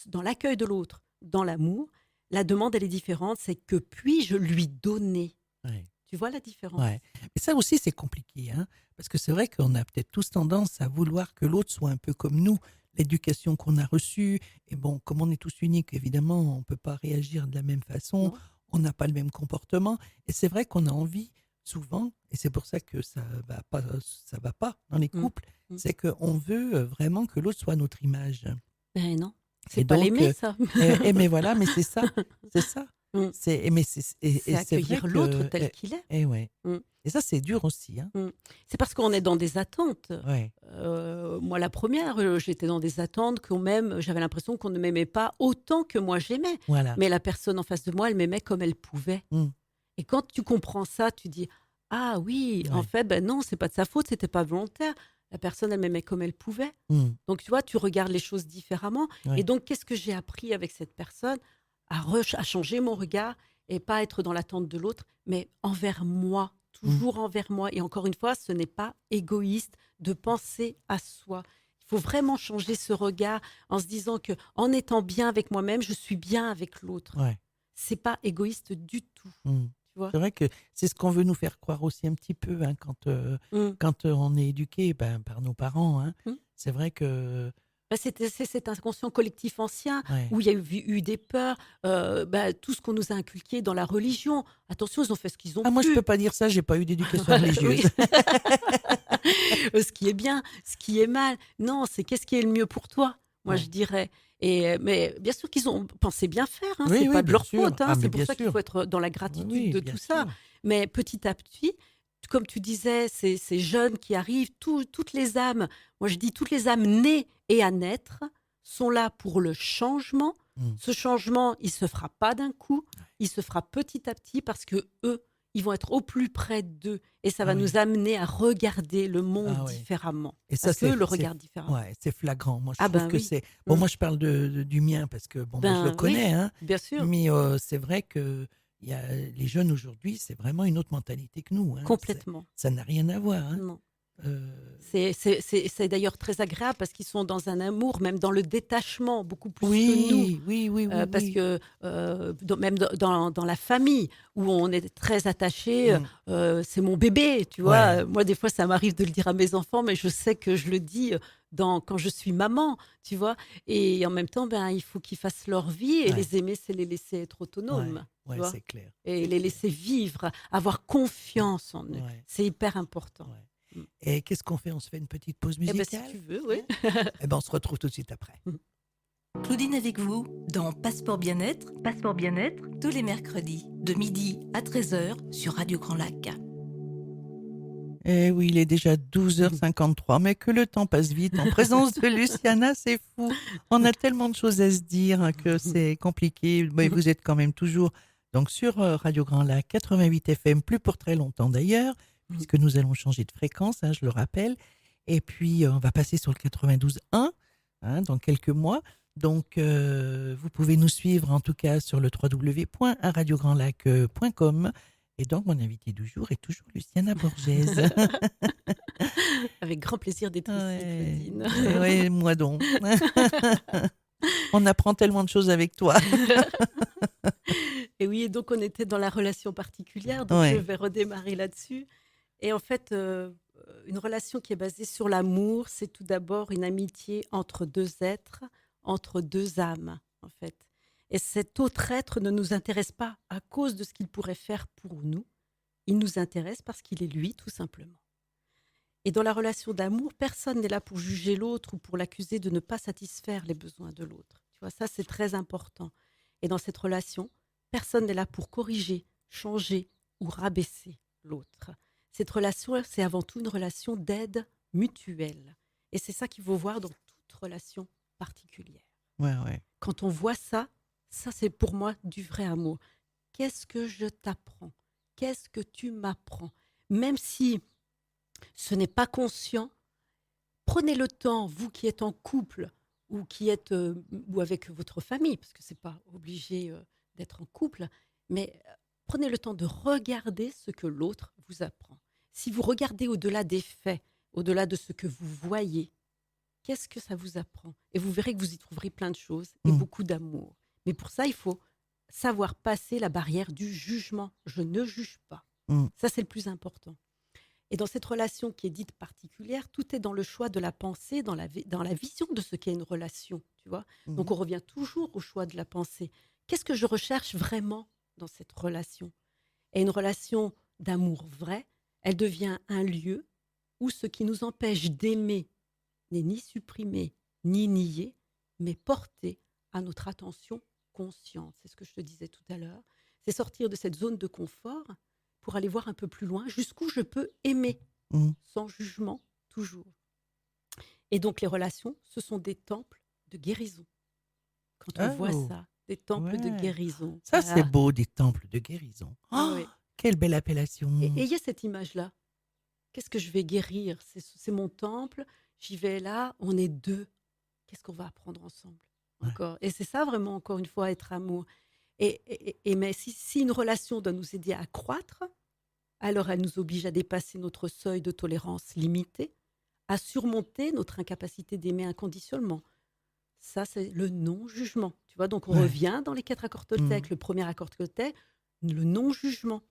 dans l'accueil de l'autre, dans l'amour, la demande, elle est différente. C'est que puis-je lui donner? Ouais. Tu vois la différence? Ouais. Mais ça aussi, c'est compliqué, hein, parce que c'est vrai qu'on a peut-être tous tendance à vouloir que l'autre soit un peu comme nous, l'éducation qu'on a reçue. Et bon, comme on est tous uniques, évidemment, on ne peut pas réagir de la même façon, Non. on n'a pas le même comportement. Et c'est vrai qu'on a envie, souvent, et c'est pour ça que ça va pas dans les Mm. couples, Mm. c'est qu'on veut vraiment que l'autre soit notre image. Ben non, Et c'est pas donc, l'aimer, ça. mais voilà, mais c'est ça, c'est ça. Mm. C'est accueillir vrai l'autre que- tel qu'il est. Et ouais. Mm. Et ça, c'est dur aussi, hein. C'est parce qu'on est dans des attentes. Ouais. Moi, la première, j'étais dans des attentes j'avais l'impression qu'on ne m'aimait pas autant que moi j'aimais. Voilà. Mais la personne en face de moi, elle m'aimait comme elle pouvait. Mm. Et quand tu comprends ça, tu dis ah oui, en Ouais. fait, ben non, c'est pas de sa faute, c'était pas volontaire. La personne, elle m'aimait comme elle pouvait. Mm. Donc, tu vois, tu regardes les choses différemment. Ouais. Et donc, qu'est-ce que j'ai appris avec cette personne? À changer mon regard et pas être dans l'attente de l'autre, mais envers moi, toujours envers moi. Et encore une fois, ce n'est pas égoïste de penser à soi. Il faut vraiment changer ce regard en se disant que en étant bien avec moi-même, je suis bien avec l'autre. Ouais. C'est pas égoïste du tout, Mm. tu vois. C'est vrai que c'est ce qu'on veut nous faire croire aussi un petit peu hein, Mm. quand on est éduqué par nos parents. Hein. Mm. C'est vrai que C'est cet inconscient collectif ancien ouais. où il y a eu des peurs, tout ce qu'on nous a inculqué dans la religion. Attention, ils ont fait ce qu'ils ont Moi je pu. peux pas dire ça, j'ai pas eu d'éducation Oui. religieuse. Ce qui est bien, ce qui est mal. Non, c'est qu'est-ce qui est le mieux pour toi, moi Ouais. je dirais. Mais bien sûr qu'ils ont pensé bien faire, hein, Oui, c'est oui, pas de bien leur sûr. faute, hein, Ah, mais c'est pour bien ça qu'il sûr. faut être dans la Oui, gratitude oui, de bien tout ça. sûr. Mais petit à petit, comme tu disais, ces jeunes qui arrivent, toutes les âmes, moi je dis toutes les âmes nées et à naître, sont là pour le changement. Mm. Ce changement, il se fera pas d'un coup, il se fera petit à petit parce que eux, ils vont être au plus près d'eux et ça va Ah oui. nous amener à regarder le monde Ah oui. différemment. Et ça, Parce que le regard différemment. ouais, c'est flagrant. Moi, je Ah trouve ben que oui. c'est. Bon, Mm. moi, je parle du mien parce que bon, moi, je le Ben oui, connais, hein, bien sûr, mais c'est vrai que les jeunes aujourd'hui, c'est vraiment une autre mentalité que nous. Hein. complètement. Ça n'a rien à voir. Hein. Non. Euh, C'est d'ailleurs très agréable parce qu'ils sont dans un amour, même dans le détachement, beaucoup plus que nous. oui. Parce que même dans la famille où on est très attaché, Mm. c'est mon bébé, tu vois. Ouais. Moi, des fois, ça m'arrive de le dire à mes enfants, mais je sais que je le dis quand je suis maman, tu vois. Et en même temps, il faut qu'ils fassent leur vie et Ouais. les aimer, c'est les laisser être autonomes, Ouais, tu vois. c'est clair. Et c'est les clair. laisser vivre, avoir confiance en eux. Ouais. C'est hyper important. Ouais. Mm. Et qu'est-ce qu'on fait? On se fait une petite pause Eh ben, musicale? si tu veux, oui. Eh ben, on se retrouve tout de suite après. Claudine avec vous dans Passeport Bien-être. Passeport Bien-être, tous les mercredis, de midi à 13h sur Radio Grand Lac. Eh oui, il est déjà 12h53, mais que le temps passe vite. En présence de Luciana, c'est fou. On a tellement de choses à se dire hein, que c'est compliqué. Mais vous êtes quand même toujours donc, sur Radio Grand Lac 88 FM, plus pour très longtemps d'ailleurs, puisque nous allons changer de fréquence, hein, je le rappelle. Et puis, on va passer sur le 92.1 hein, dans quelques mois. Donc, vous pouvez nous suivre en tout cas sur le www.radiograndlac.com. Et donc, mon invité du jour est toujours Luciana Borges. Avec grand plaisir d'être ici, Claudine. Oui, moi donc. On apprend tellement de choses avec toi. Et oui, et donc on était dans la relation particulière, donc Ouais. je vais redémarrer là-dessus. Et en fait, une relation qui est basée sur l'amour, c'est tout d'abord une amitié entre deux êtres, entre deux âmes, en fait. Et cet autre être ne nous intéresse pas à cause de ce qu'il pourrait faire pour nous. Il nous intéresse parce qu'il est lui, tout simplement. Et dans la relation d'amour, personne n'est là pour juger l'autre ou pour l'accuser de ne pas satisfaire les besoins de l'autre. Tu vois, ça, c'est très important. Et dans cette relation, personne n'est là pour corriger, changer ou rabaisser l'autre. Cette relation, c'est avant tout une relation d'aide mutuelle. Et c'est ça qu'il faut voir dans toute relation particulière. Ouais. Quand on voit ça, c'est pour moi du vrai amour. Qu'est-ce que je t'apprends? Qu'est-ce que tu m'apprends? Même si ce n'est pas conscient, prenez le temps, vous qui êtes en couple ou qui êtes ou avec votre famille, parce que c'est pas obligé d'être en couple, mais prenez le temps de regarder ce que l'autre vous apprend. Si vous regardez au-delà des faits, au-delà de ce que vous voyez, qu'est-ce que ça vous apprend? Et vous verrez que vous y trouverez plein de choses et beaucoup d'amour. Mais pour ça, il faut savoir passer la barrière du jugement. Je ne juge pas. Ça, c'est le plus important. Et dans cette relation qui est dite particulière, tout est dans le choix de la pensée, dans la vision de ce qu'est une relation. Tu vois. Donc, on revient toujours au choix de la pensée. Qu'est-ce que je recherche vraiment dans cette relation? Et une relation d'amour vrai, elle devient un lieu où ce qui nous empêche d'aimer n'est ni supprimé, ni nié, mais porté à notre attention consciente. C'est ce que je te disais tout à l'heure. C'est sortir de cette zone de confort pour aller voir un peu plus loin, jusqu'où je peux aimer, sans jugement, toujours. Et donc, les relations, ce sont des temples de guérison. Quand on voit ça, des temples de guérison. Ça, c'est beau, des temples de guérison. Oui. Quelle belle appellation. Et il y a cette image-là. Qu'est-ce que je vais guérir? C'est mon temple, j'y vais là, on est deux. Qu'est-ce qu'on va apprendre ensemble encore? Et c'est ça vraiment, encore une fois, être amour. Mais si une relation doit nous aider à croître, alors elle nous oblige à dépasser notre seuil de tolérance limité, à surmonter notre incapacité d'aimer inconditionnellement. Ça, c'est le non-jugement. Tu vois, donc on Ouais. revient dans les 4 accords Toltec. Le premier accord Toltec, le non-jugement.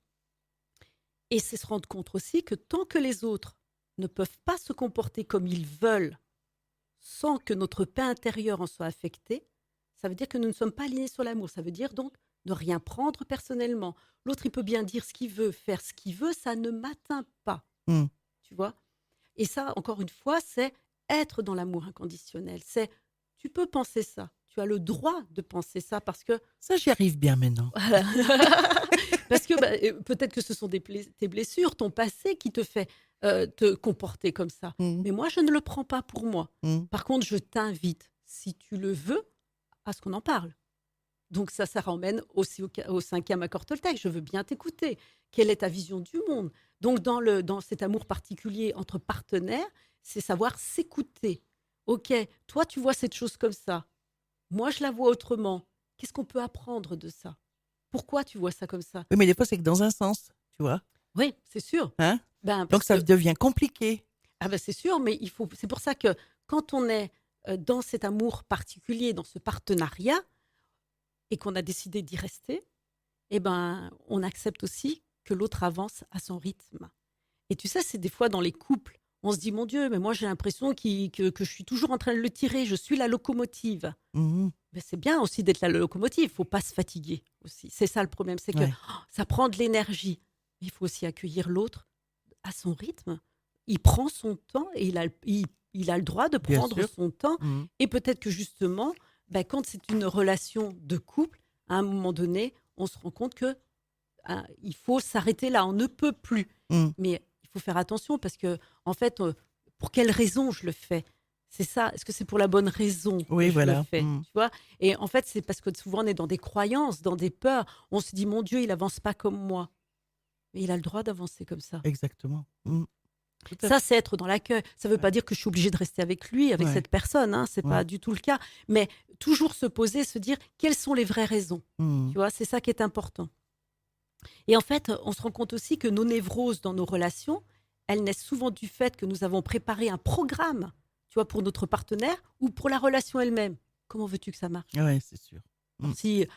Et c'est se rendre compte aussi que tant que les autres ne peuvent pas se comporter comme ils veulent sans que notre paix intérieure en soit affectée, ça veut dire que nous ne sommes pas alignés sur l'amour. Ça veut dire donc ne rien prendre personnellement. L'autre, il peut bien dire ce qu'il veut, faire ce qu'il veut, ça ne m'atteint pas. Mm. Tu vois? Et ça, encore une fois, c'est être dans l'amour inconditionnel. C'est, tu peux penser ça. Tu as le droit de penser ça parce que Ça, j'y arrive bien maintenant. voilà. Parce que peut-être que ce sont tes blessures, ton passé qui te fait te comporter comme ça. Mm. Mais moi, je ne le prends pas pour moi. Mm. Par contre, je t'invite, si tu le veux, à ce qu'on en parle. Donc ça ramène aussi au 5e accord Toltec. Je veux bien t'écouter. Quelle est ta vision du monde? Donc dans cet amour particulier entre partenaires, c'est savoir s'écouter. Ok, toi tu vois cette chose comme ça. Moi je la vois autrement. Qu'est-ce qu'on peut apprendre de ça? Pourquoi tu vois ça comme ça? Oui, mais des fois, c'est que dans un sens, tu vois. Oui, c'est sûr. Hein? Ben, Donc, parce ça que- devient compliqué. Ah ben c'est sûr, mais c'est pour ça que quand on est dans cet amour particulier, dans ce partenariat, et qu'on a décidé d'y rester, eh ben, on accepte aussi que l'autre avance à son rythme. Et tu sais, c'est des fois dans les couples, on se dit, mon Dieu, mais moi j'ai l'impression que je suis toujours en train de le tirer, je suis la locomotive. Mhm. Mais c'est bien aussi d'être la locomotive, il ne faut pas se fatiguer aussi. C'est ça le problème, c'est que Ouais. ça prend de l'énergie. Il faut aussi accueillir l'autre à son rythme. Il prend son temps et il a le droit de Bien prendre sûr. son temps. Mhm. Et peut-être que justement, quand c'est une relation de couple, à un moment donné, on se rend compte que il faut s'arrêter là, on ne peut plus. Mhm. Mais il faut faire attention parce que, en fait, pour quelle raison je le fais? C'est ça. Est-ce que c'est pour la bonne raison Oui, que je voilà. le fais? Mhm. Tu vois? Et en fait, c'est parce que souvent on est dans des croyances, dans des peurs. On se dit, mon Dieu, il avance pas comme moi. Mais il a le droit d'avancer comme ça. Exactement. Mhm. Tout à Ça, c'est être dans l'accueil. Ça ne veut pas dire que je suis obligée de rester avec lui, avec Ouais. cette personne. Hein, c'est Ouais. pas du tout le cas. Mais toujours se poser, se dire quelles sont les vraies raisons. Mhm. Tu vois, c'est ça qui est important. Et en fait, on se rend compte aussi que nos névroses dans nos relations, elles naissent souvent du fait que nous avons préparé un programme, tu vois, pour notre partenaire ou pour la relation elle-même. Comment veux-tu que ça marche? Ouais, c'est sûr.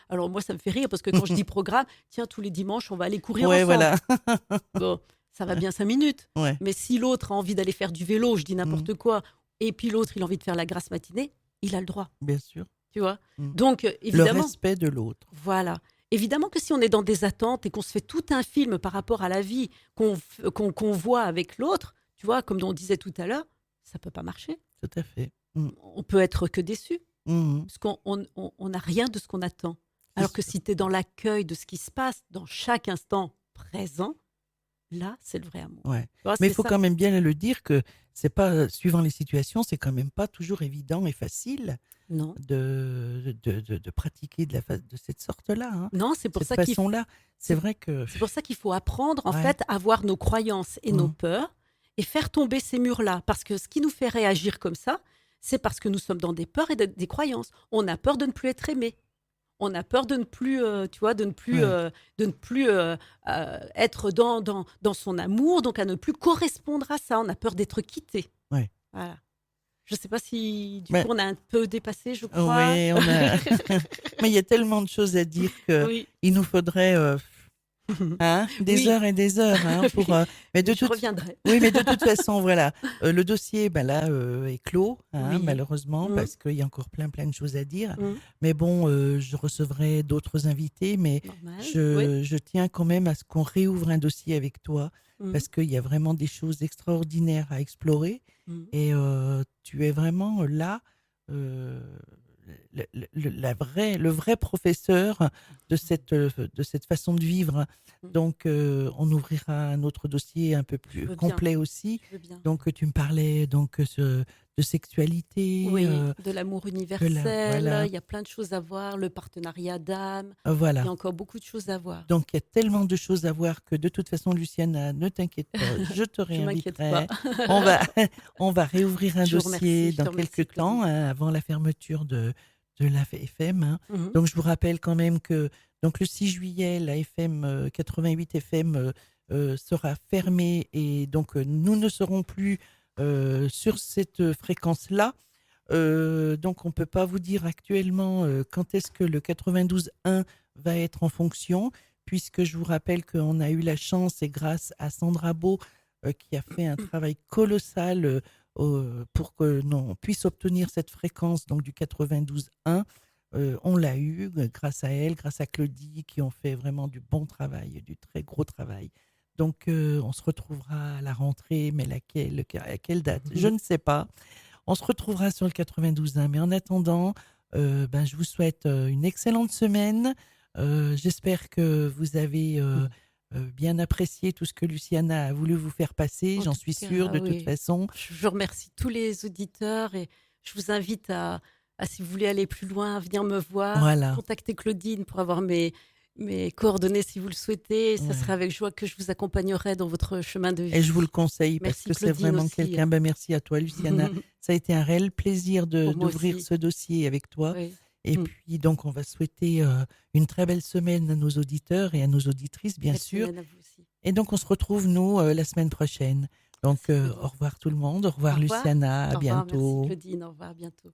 Alors moi, ça me fait rire parce que quand je dis programme, tiens, tous les dimanches, on va aller courir Ouais, ensemble. voilà. Bon, ça va bien 5 minutes. Ouais. Mais si l'autre a envie d'aller faire du vélo, je dis n'importe quoi, et puis l'autre, il a envie de faire la grasse matinée, il a le droit, Bien sûr. tu vois. Mm. Donc, Le évidemment, respect de l'autre. voilà. Évidemment que si on est dans des attentes et qu'on se fait tout un film par rapport à la vie qu'on voit avec l'autre, tu vois, comme on disait tout à l'heure, ça peut pas marcher. Tout à fait. On peut être que déçu, Mhm. parce qu'on n'a rien de ce qu'on attend. C'est Alors que sûr. si tu es dans l'accueil de ce qui se passe dans chaque instant présent, là, c'est le vrai amour. Ouais. Tu vois, Mais il c'est faut ça. quand même bien le dire que c'est pas, suivant les situations, c'est quand même pas toujours évident et facile Non, de pratiquer de cette sorte-là, hein, non, c'est pour cette ça qu'il façon-là. C'est vrai que. C'est pour ça qu'il faut apprendre, en Ouais. fait, à voir nos croyances et nos Mhm. peurs et faire tomber ces murs-là. Parce que ce qui nous fait réagir comme ça, c'est parce que nous sommes dans des peurs et des croyances. On a peur de ne plus être aimé. On a peur de ne plus, tu vois, de ne plus, Ouais. être dans son amour, donc à ne plus correspondre à ça. On a peur d'être quitté. Ouais. Voilà. Je ne sais pas si, du Mais- coup, on a un peu dépassé, je crois. Oui, on a. Mais il y a tellement de choses à dire que Oui. il nous faudrait des Oui. heures et des heures pour. Mais de Je toute reviendrai. Oui, mais de toute façon, voilà, le dossier, là, est clos, hein, Oui. malheureusement, Mhm. parce qu'il y a encore plein de choses à dire. Mhm. Mais bon, je recevrai d'autres invités, mais Normal. je tiens quand même à ce qu'on réouvre un dossier avec toi, Oui. parce qu'il y a vraiment des choses extraordinaires à explorer, Mhm. et tu es vraiment là, le vrai professeur de cette façon de vivre. Mhm. Donc, on ouvrira un autre dossier un peu plus veux bien. complet aussi. Je veux bien. Donc, tu me parlais donc de sexualité. Oui, de l'amour universel, voilà. il y a plein de choses à voir, le partenariat d'âme, Voilà. il y a encore beaucoup de choses à voir. Donc, il y a tellement de choses à voir que de toute façon, Luciana, ne t'inquiète pas, je te Je m'inquiète réinviterai. pas. On va réouvrir un Je vous dossier remercie, je te dans remercie, quelques temps, Claudine. hein, avant la fermeture de la FM. Hein. Mhm. Donc, je vous rappelle quand même que donc, le 6 juillet, la FM 88 FM sera fermée et donc nous ne serons plus sur cette fréquence-là. Donc, on ne peut pas vous dire actuellement quand est-ce que le 92.1 va être en fonction, puisque je vous rappelle qu'on a eu la chance, et grâce à Sandra Beau, qui a fait un travail colossal pour que on puisse obtenir cette fréquence donc, du 92.1. On l'a eu grâce à elle, grâce à Claudie, qui ont fait vraiment du bon travail, du très gros travail. Donc, on se retrouvera à la rentrée, mais à quelle date? Je ne sais pas. On se retrouvera sur le 92.1. Mais en attendant, je vous souhaite une excellente semaine. J'espère que vous avez bien apprécié tout ce que Luciana a voulu vous faire passer. En J'en tout suis cas, sûre de toute oui. façon. Je remercie tous les auditeurs et je vous invite si vous voulez aller plus loin, à venir me voir, Voilà. contacter Claudine pour avoir mes coordonnées si vous le souhaitez. Ça Ouais. serait avec joie que je vous accompagnerai dans votre chemin de vie. Et je vous le conseille parce Merci que c'est Claudine vraiment aussi. quelqu'un. Merci à toi, Luciana. Ça a été un réel plaisir Pour moi d'ouvrir aussi. ce dossier avec toi. Oui. Et puis, donc, on va souhaiter une très belle semaine à nos auditeurs et à nos auditrices, bien Belle sûr. semaine à vous aussi. Et donc, on se retrouve, nous, la semaine prochaine. Donc, Merci, Claudine. au revoir tout le monde. Au revoir, Au revoir. Luciana. À Au revoir, merci bientôt. Claudine. Au revoir, à bientôt.